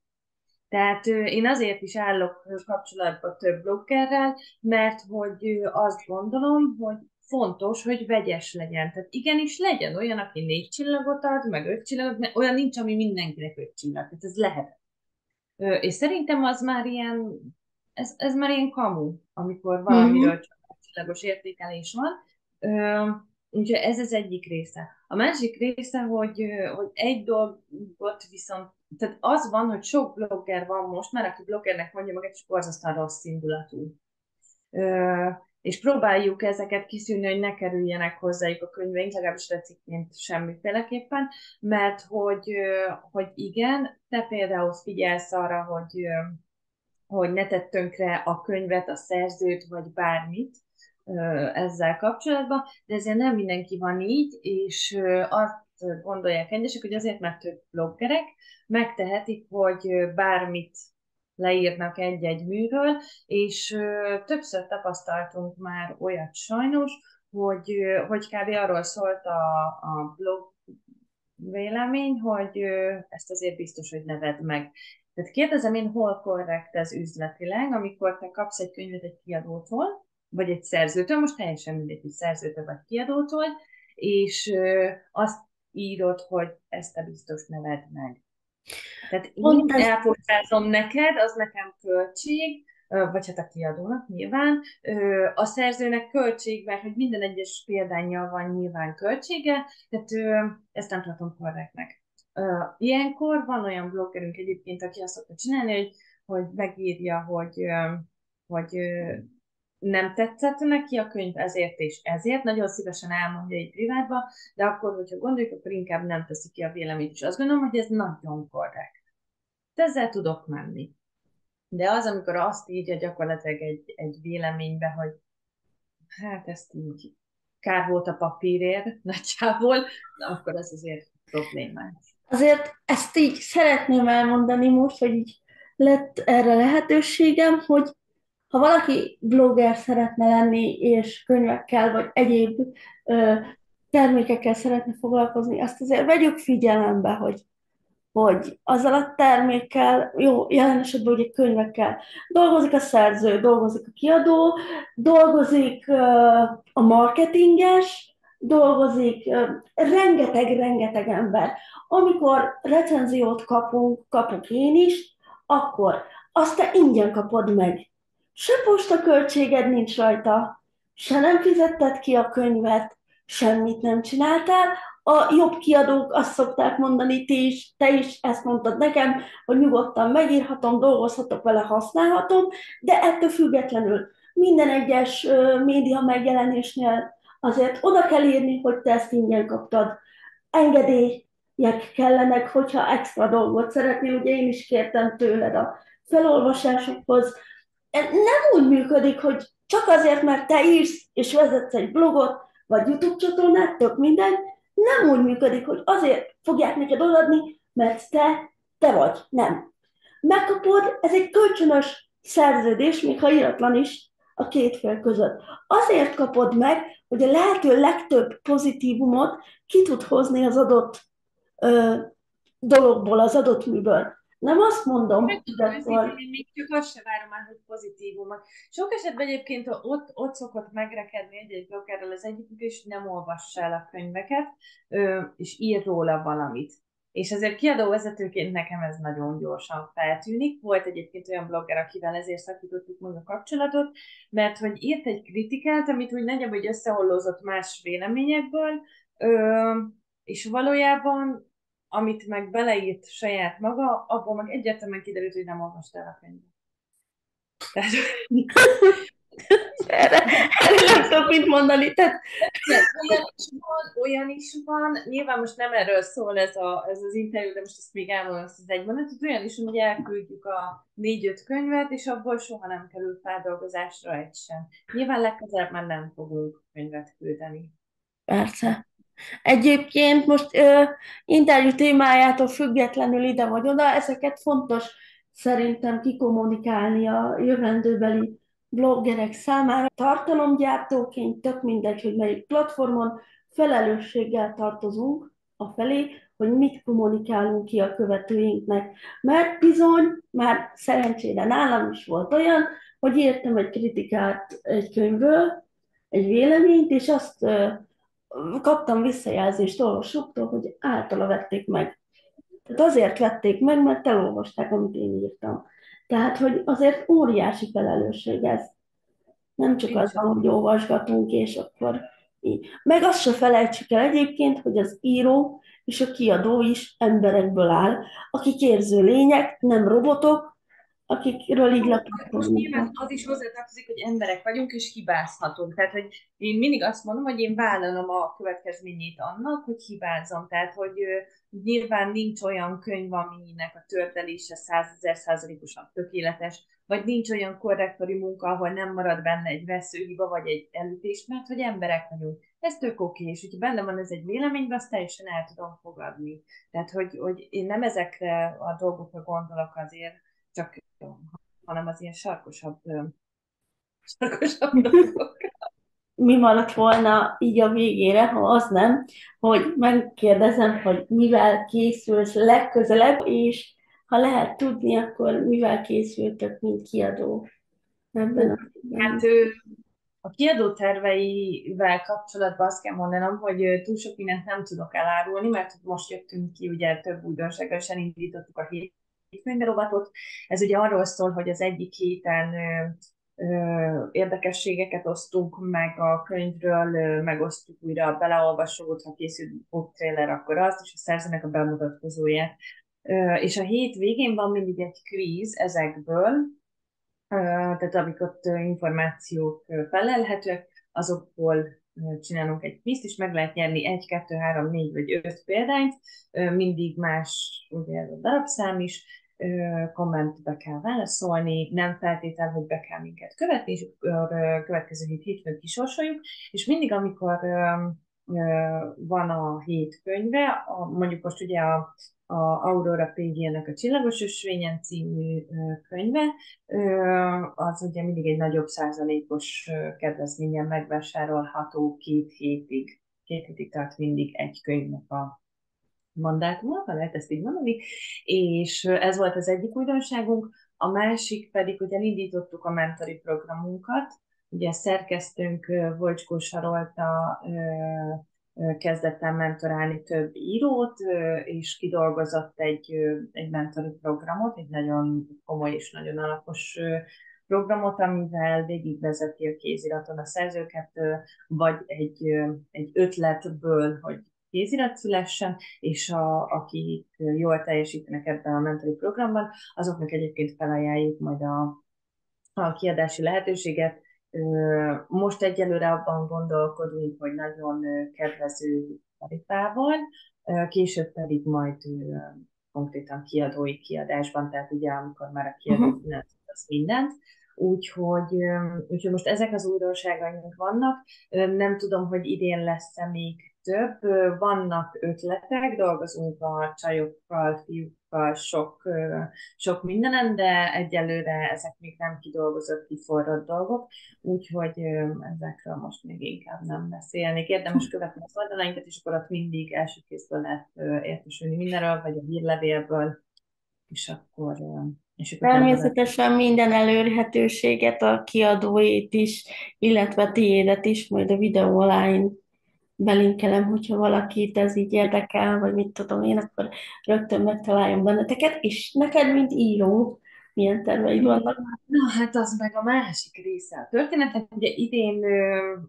Tehát én azért is állok kapcsolatba több bloggerrel, mert hogy azt gondolom, hogy fontos, hogy vegyes legyen. Tehát igenis legyen olyan, aki 4 csillagot ad, meg 5 csillagot, mert olyan nincs, ami mindenkinek 5 csillag. Tehát ez lehet. És szerintem az már ilyen, ez már ilyen kamu, amikor valamiről Uh-huh. csak csillagos értékelés van. Úgyhogy ez az egyik része. A másik része, hogy egy dolgot viszont, tehát az van, hogy sok blogger van most már, aki bloggernek mondja magát, és borzasztóan rossz indulatú. És próbáljuk ezeket kiszűrni, hogy ne kerüljenek hozzájuk a könyveink, legalábbis recikként semmiféleképpen, mert hogy igen, te például figyelsz arra, hogy ne tedd tönkre a könyvet, a szerzőt, vagy bármit ezzel kapcsolatban, de ezért nem mindenki van így, és azt gondolják egyesek, hogy azért, mert ők bloggerek, megtehetik, hogy bármit leírnak egy-egy műről, és többször tapasztaltunk már olyat sajnos, hogy kb. Arról szólt a blog vélemény, hogy ezt azért biztos, hogy ne vedd meg. Tehát kérdezem én, hol korrekt ez üzletileg, amikor te kapsz egy könyvet egy kiadótól, vagy egy szerzőtől, most teljesen mindegy, hogy szerzőtől vagy kiadótól, és azt írod, hogy ezt te biztos ne vedd meg. Tehát én Pont ezt elpostázom neked, az nekem költség, vagy hát a kiadónak nyilván, a szerzőnek költség, mert hogy minden egyes példányjal van nyilván költsége, tehát ezt nem tartom korrektnek. Ilyenkor van olyan bloggerünk egyébként, aki azt szokta csinálni, hogy megírja, hogy nem tetszett neki a könyv ezért és ezért, nagyon szívesen elmondja egy privátba, de akkor, hogyha gondoljuk, akkor inkább nem teszi ki a véleményt, és azt gondolom, hogy ez nagyon korrekt. De ezzel tudok menni. De az, amikor azt írja gyakorlatilag egy véleménybe, hogy hát ezt így kár volt a papírért nagyjából, akkor az azért problémás. azért ezt így szeretném elmondani most, hogy így lett erre lehetőségem, hogy ha valaki blogger szeretne lenni, és könyvekkel, vagy egyéb ö, termékekkel szeretne foglalkozni, azt azért vegyük figyelembe, hogy azzal a termékkel, jó, jelen esetben ugye könyvekkel dolgozik a szerző, dolgozik a kiadó, dolgozik a marketinges, dolgozik rengeteg ember. Amikor recenziót kapok én is, akkor azt te ingyen kapod meg. Se postaköltséged nincs rajta, se nem fizetted ki a könyvet, semmit nem csináltál. A jobb kiadók azt szokták mondani, te is ezt mondtad nekem, hogy nyugodtan megírhatom, dolgozhatok vele, használhatom, de ettől függetlenül minden egyes média megjelenésnél azért oda kell írni, hogy te ezt ingyen kaptad. Engedélyek kellenek, hogyha extra dolgot szeretnél, ugye én is kértem tőled a felolvasásokhoz. Nem úgy működik, hogy csak azért, mert te írsz és vezetsz egy blogot, vagy YouTube csatornát, tök mindegy, nem úgy működik, hogy azért fogják neked odaadni, mert te vagy. Nem. Megkapod, ez egy kölcsönös szerződés, még ha íratlan is a két fél között. Azért kapod meg, hogy a lehető legtöbb pozitívumot ki tud hozni az adott ö, dologból, az adott műből. Nem azt mondom, hogy Megmondom őszintén, akkor én még csak azt sem várom már, hogy pozitívumot. Sok esetben egyébként ott szokott megrekedni egy-egy bloggerrel az egyik, és nem olvassa el a könyveket, és ír róla valamit. És azért kiadóvezetőként nekem ez nagyon gyorsan feltűnik. Volt egyébként olyan blogger, akivel ezért szakítottuk meg a kapcsolatot, mert hogy írt egy kritikát, amit úgy nagyjából hogy összehollózott más véleményekből, és valójában amit meg beleírt saját maga, abból meg egyértelműen kiderült, hogy nem olvasta el a könyvet. Tehát, erre, erre nem tudok mit mondani. Tehát igen, olyan is van, nyilván most nem erről szól ez az interjú, de most ezt még elmondom ezt az egy mondatot, olyan is, hogy elküldjük a 4-5 könyvet, és abból soha nem kerül feldolgozásra egy sem. Nyilván legközelebb már nem fogunk könyvet küldeni. persze. Egyébként most interjú témájától függetlenül ide vagy oda, ezeket fontos szerintem kikommunikálni a jövendőbeli bloggerek számára. Tartalomgyártóként tök mindegy, hogy melyik platformon felelősséggel tartozunk a felé, hogy mit kommunikálunk ki a követőinknek. Mert bizony, már szerencsére nálam is volt olyan, hogy írtam egy kritikát egy könyvből, egy véleményt, és azt kaptam visszajelzést olvasóktól, hogy általa vették meg. Tehát azért vették meg, mert elolvasták, amit én írtam. Tehát, hogy azért óriási felelősség ez. Nem csak Én az, is azt hogy olvasgatunk, és akkor így. Meg azt se felejtsük el egyébként, hogy az író és a kiadó is emberekből áll, akik érző lények, nem robotok, akikről így most lepattogunk. nyilván az is hozzátartozik, hogy emberek vagyunk, és hibázhatunk. Tehát, hogy én mindig azt mondom, hogy én vállalom a következményét annak, hogy hibázom. Tehát, hogy nyilván nincs olyan könyv, aminek a történése 100.000%-osan tökéletes, vagy nincs olyan korrektori munka, ahol nem marad benne egy veszőhiba, vagy egy elütés, mert hogy emberek vagyunk. Ez tök oké, és hogyha benne van ez egy véleményben, azt teljesen el tudom fogadni. Tehát, hogy én nem ezekre a dolgokra gondolok azért, csak hanem az ilyen sarkosabb dolgok. Mi maradt volna így a végére, ha az nem, hogy megkérdezem, hogy mivel készülsz legközelebb, és ha lehet tudni, akkor mivel készültök, mint kiadó ebben Hú, a hát évben. a kiadó terveivel kapcsolatban azt kell mondanom, hogy túl sok mindent nem tudok elárulni, mert most jöttünk ki, ugye több újdonsággal, és elindítottuk a hétkönyve rovatot. Ez ugye arról szól, hogy az egyik héten érdekességeket osztunk meg a könyvről, megosztjuk újra a beleolvasót, ha készül book trailer, akkor azt, és a szerzőnek a bemutatkozóját. És a hét végén van mindig egy kvíz ezekből, tehát amik ott információk felelhetőek, azokból csinálunk egy kvízt, és meg lehet nyerni 1, 2, 3, 4 vagy 5 példányt, mindig más ugye ez a darabszám is, kommentbe kell válaszolni, nem feltétel, hogy be kell minket követni, és akkor következő hétfőn kisorsoljuk, és mindig, amikor van a hét könyve, mondjuk most ugye a Aurora PG-nek a Csillagos Ösvényen című könyve, az ugye mindig egy nagyobb százalékos kedvezményen megvásárolható 2 hétig. 2 hétig tart mindig egy könyvnek a mandátuma, ha lehet ezt így mondani, és ez volt az egyik újdonságunk, a másik pedig, hogy elindítottuk a mentori programunkat, ugye szerkesztőnk Volcskó Sarolta kezdett el mentorálni több írót, és kidolgozott egy mentori programot, egy nagyon komoly és nagyon alapos programot, amivel végigvezeti a kéziraton a szerzőket, vagy egy ötletből, hogy kézirat szülessen, és akik jól teljesítenek ebben a mentori programban, azoknak egyébként felajánljuk majd a kiadási lehetőséget. Most egyelőre abban gondolkodunk, hogy nagyon kedvező tarifával, később pedig majd konkrétan kiadói kiadásban, tehát ugye amikor már a kiadó Uh-huh. finanszíroz mindent. Úgyhogy most ezek az újdonságaink vannak. Nem tudom, hogy idén lesz-e még több. Vannak ötletek, dolgozunk a csajokkal, fiúkkal, sok mindenen, de egyelőre ezek még nem kidolgozott, kiforrott dolgok, úgyhogy ezekről most még inkább nem beszélnék. Érdemes követni az oldalainkat, és akkor ott mindig első kézből lehet értesülni mindenről, vagy a hírlevélből, és akkor tervezetni. Természetesen minden elérhetőséget, a kiadóét is, illetve tiédet is, majd a videó alá belinkelem, hogyha valakit ez így érdekel, vagy mit tudom én, akkor rögtön megtaláljon benneteket, és neked, mint író, milyen terveid vannak? Na, hát az meg a másik része a történetnek. Ugye idén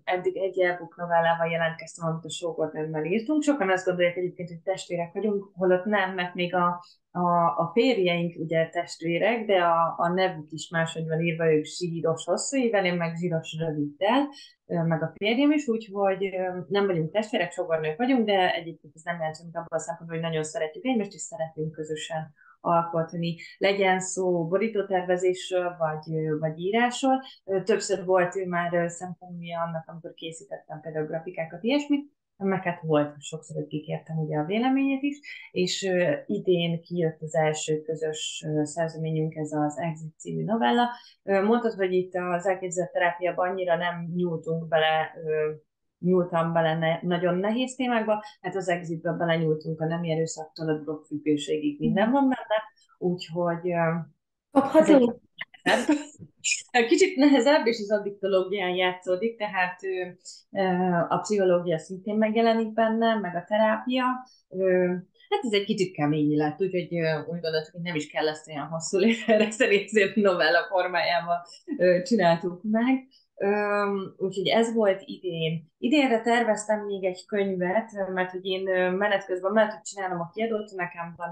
eddig egy e-book novellával jelentkeztem, amit a Sógornőmmel írtunk. Sokan azt gondolják egyébként, hogy testvérek vagyunk, holott nem, mert még a férjeink ugye testvérek, de a nevük is máshogy van írva, ők Zsíros hosszú ível, én meg Zsíros röviddel, meg a férjem is, úgyhogy nem vagyunk testvérek, Sógornők vagyunk, de egyébként ez nem jelent semmit abban a szempontból, hogy nagyon szeretjük egymást, és szeretünk közösen alkotni. Legyen szó borítótervezésről, vagy írásról. Többször volt ő már szemtanúja annak, amikor készítettem például grafikákat, ilyesmit, meg hát volt sokszor, hogy kikértem ugye a véleményét is, és idén kijött az első közös szerzeményünk, ez az Exit című novella. Mondtad, hogy itt az elképzelt terápiában annyira nem nyúltam bele nagyon nehéz témákba, hát az Exitbe belenyúltunk a nemi erőszaktól a drogfüggőségig, minden van benne, úgyhogy ez egy Kapható? nehezebb. Kicsit nehezebb, és az addiktológián játszódik, tehát a pszichológia szintén megjelenik benne, meg a terápia. Hát ez egy kicsit kemény lett, úgyhogy úgy gondoltuk, hogy nem is kell ezt olyan hosszú létre, ezért novella formájában csináltuk meg. Úgyhogy ez volt idén. Idénre terveztem még egy könyvet, mert hogy én menet közben, mert hogy csinálom a kiadót, nekem van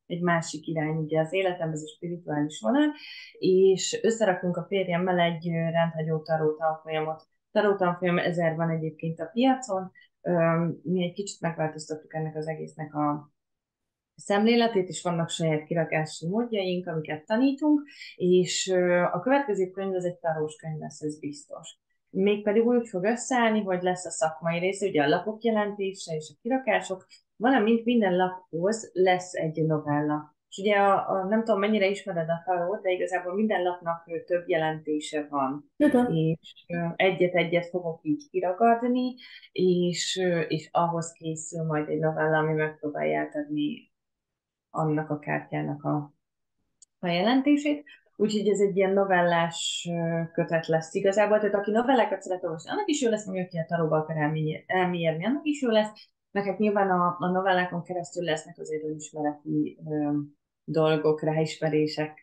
egy másik irány ugye az életemben, ez a spirituális vonal, és összerakunk a férjemmel egy rendhagyó tarot tanfolyamot. Tarot tanfolyam 1000 van egyébként a piacon, mi egy kicsit megváltoztattuk ennek az egésznek a szemléletét, és vannak saját kirakási módjaink, amiket tanítunk, és a következő könyv az egy tarós könyv lesz, ez biztos. Mégpedig úgy fog összeállni, hogy lesz a szakmai része, ugye a lapok jelentése és a kirakások, valamint minden laphoz lesz egy novella. És ugye nem tudom, mennyire ismered a tarót, de igazából minden lapnak több jelentése van. Tudom. És egyet-egyet fogok így kiragadni, és ahhoz készül majd egy novella, ami megpróbálja átadni annak a kártyának a jelentését. Úgyhogy ez egy ilyen novellás kötet lesz igazából. Tehát aki novellákat szeret olvasni, annak is jó lesz, meg aki a taróba akar elmérni, annak is jó lesz. Meg hát nyilván a novellákon keresztül lesznek azért önismereti dolgok, ráismerések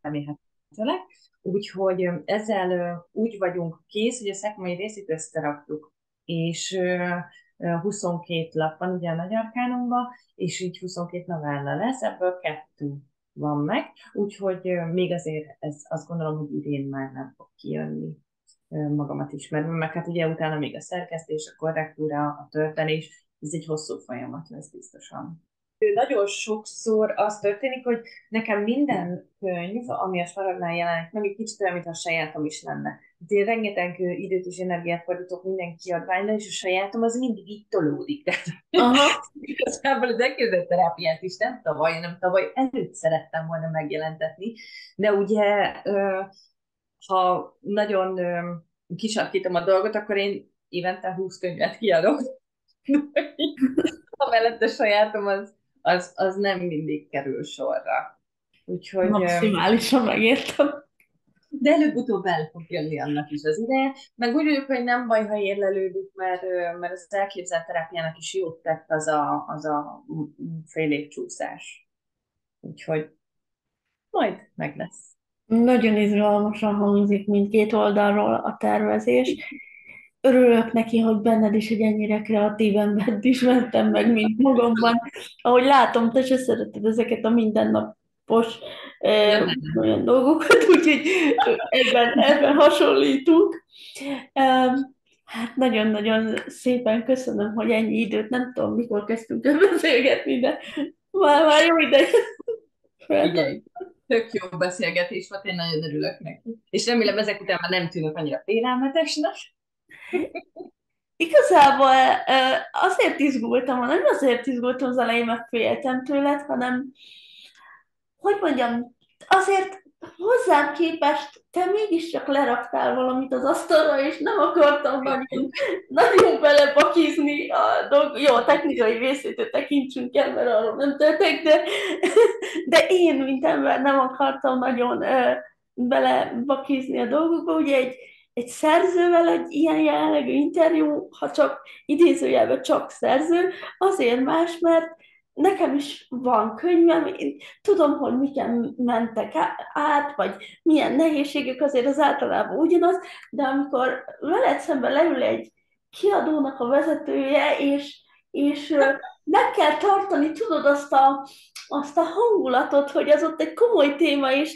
remélhetőleg. Úgyhogy ezzel úgy vagyunk kész, hogy a szakmai részét összeraktuk. És 22 lap van ugye a Nagy Arkánunkban, és így 22 novella lesz, ebből 2 van meg, úgyhogy még azért azt gondolom, hogy idén már nem fog kijönni magamat ismerve, meg hát ugye utána még a szerkesztés, a korrektúra, a történés, ez egy hosszú folyamat lesz biztosan. Nagyon sokszor az történik, hogy nekem minden könyv, ami a Svaragnál jelenik meg, egy kicsit olyan, mintha a sajátom is lenne. Hát én rengeteg időt és energiát fordítok minden kiadványra, és a sajátom az mindig így tolódik. Tehát Aha. igazából az elkezdett terápiát is nem tavaly, hanem tavaly előtt szerettem volna megjelentetni, de ugye ha nagyon kisarkítom a dolgot, akkor én évente 20 könyvet kiadok. Amellett a sajátom az nem mindig kerül sorra. Úgyhogy, Maximálisan megértem. de előbb-utóbb el fog jönni annak is az ideje. Meg úgy vagyok, hogy nem baj, ha érlelődik, mert az elképzelt terápiának is jót tett az a fél év csúszás. Úgyhogy majd meg lesz. Nagyon izgalmasan hangzik mindkét oldalról a tervezés. Örülök neki, hogy benned is egy ennyire kreatív embert ismertem meg, mint magamban. Ahogy látom, te se szereted ezeket a mindennapos olyan dolgokat, úgyhogy ebben hasonlítunk. Hát nagyon-nagyon szépen köszönöm, hogy ennyi időt, nem tudom, mikor kezdtünk el beszélgetni, de már jó ideje. Figyelj, tök jó beszélgetés volt, én nagyon örülök neki. És remélem ezek után már nem tűnök annyira félelmetesnek. Igazából azért izgultam, nem azért izgultam az elején, mert féltem tőled, hanem, hogy mondjam, azért hozzám képest te mégiscsak leraktál valamit az asztalra, és nem akartam nagyon belebakizni a dolg. Jó, a technikai részét tekintsünk el, mert arról nem tettek, de én, mint ember nem akartam nagyon belebakizni a dolgokba. Ugye egy szerzővel egy ilyen jellegű interjú, ha csak idézőjelben csak szerző, azért más, mert nekem is van könyvem, én tudom, hogy miken mentek át, vagy milyen nehézségek, azért az általában ugyanaz, de amikor veled szemben leül egy kiadónak a vezetője, és meg kell tartani, tudod, azt a hangulatot, hogy az ott egy komoly téma, és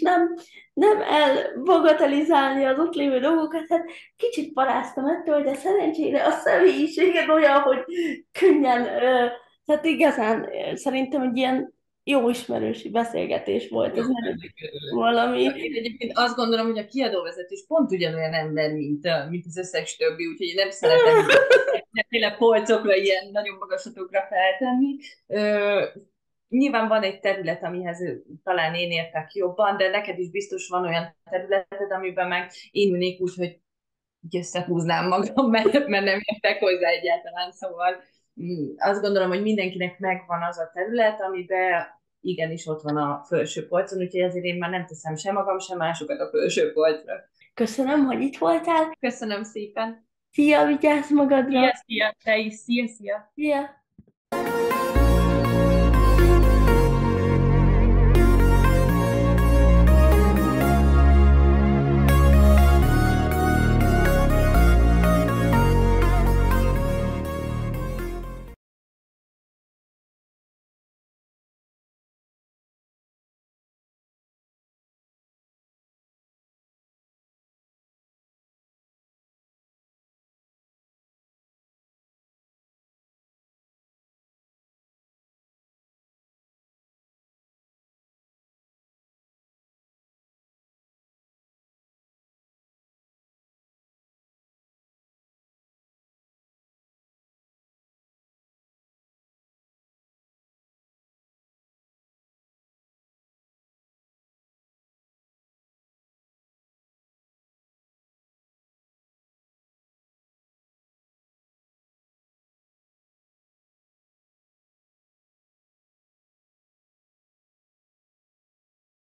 nem elbagatelizálni az ott lévő dolgokat, hát kicsit paráztam ettől, de szerencsére a személyiséged olyan, hogy könnyen, tehát igazán szerintem egy ilyen jó ismerősi beszélgetés volt, ez Jó, nem ennek örülök. valami. Én egyébként azt gondolom, hogy a kiadóvezető is pont ugyanolyan ember, mint az összes többi, úgyhogy én nem szeretem mindenféle polcokra, ilyen nagyon magaslatokra feltenni. Nyilván van egy terület, amihez talán én értek jobban, de neked is biztos van olyan területed, amiben meg én ülnék úgy, hogy így összehúznám magam, mert nem értek hozzá egyáltalán. Szóval azt gondolom, hogy mindenkinek megvan az a terület, amiben igenis ott van a felső polcon, úgyhogy ezért én már nem teszem sem magam, sem másokat a felső polcra. Köszönöm, hogy itt voltál. Köszönöm szépen! Szia, vigyázz magadra. Szia, szia, te is, szia, szia! Szia.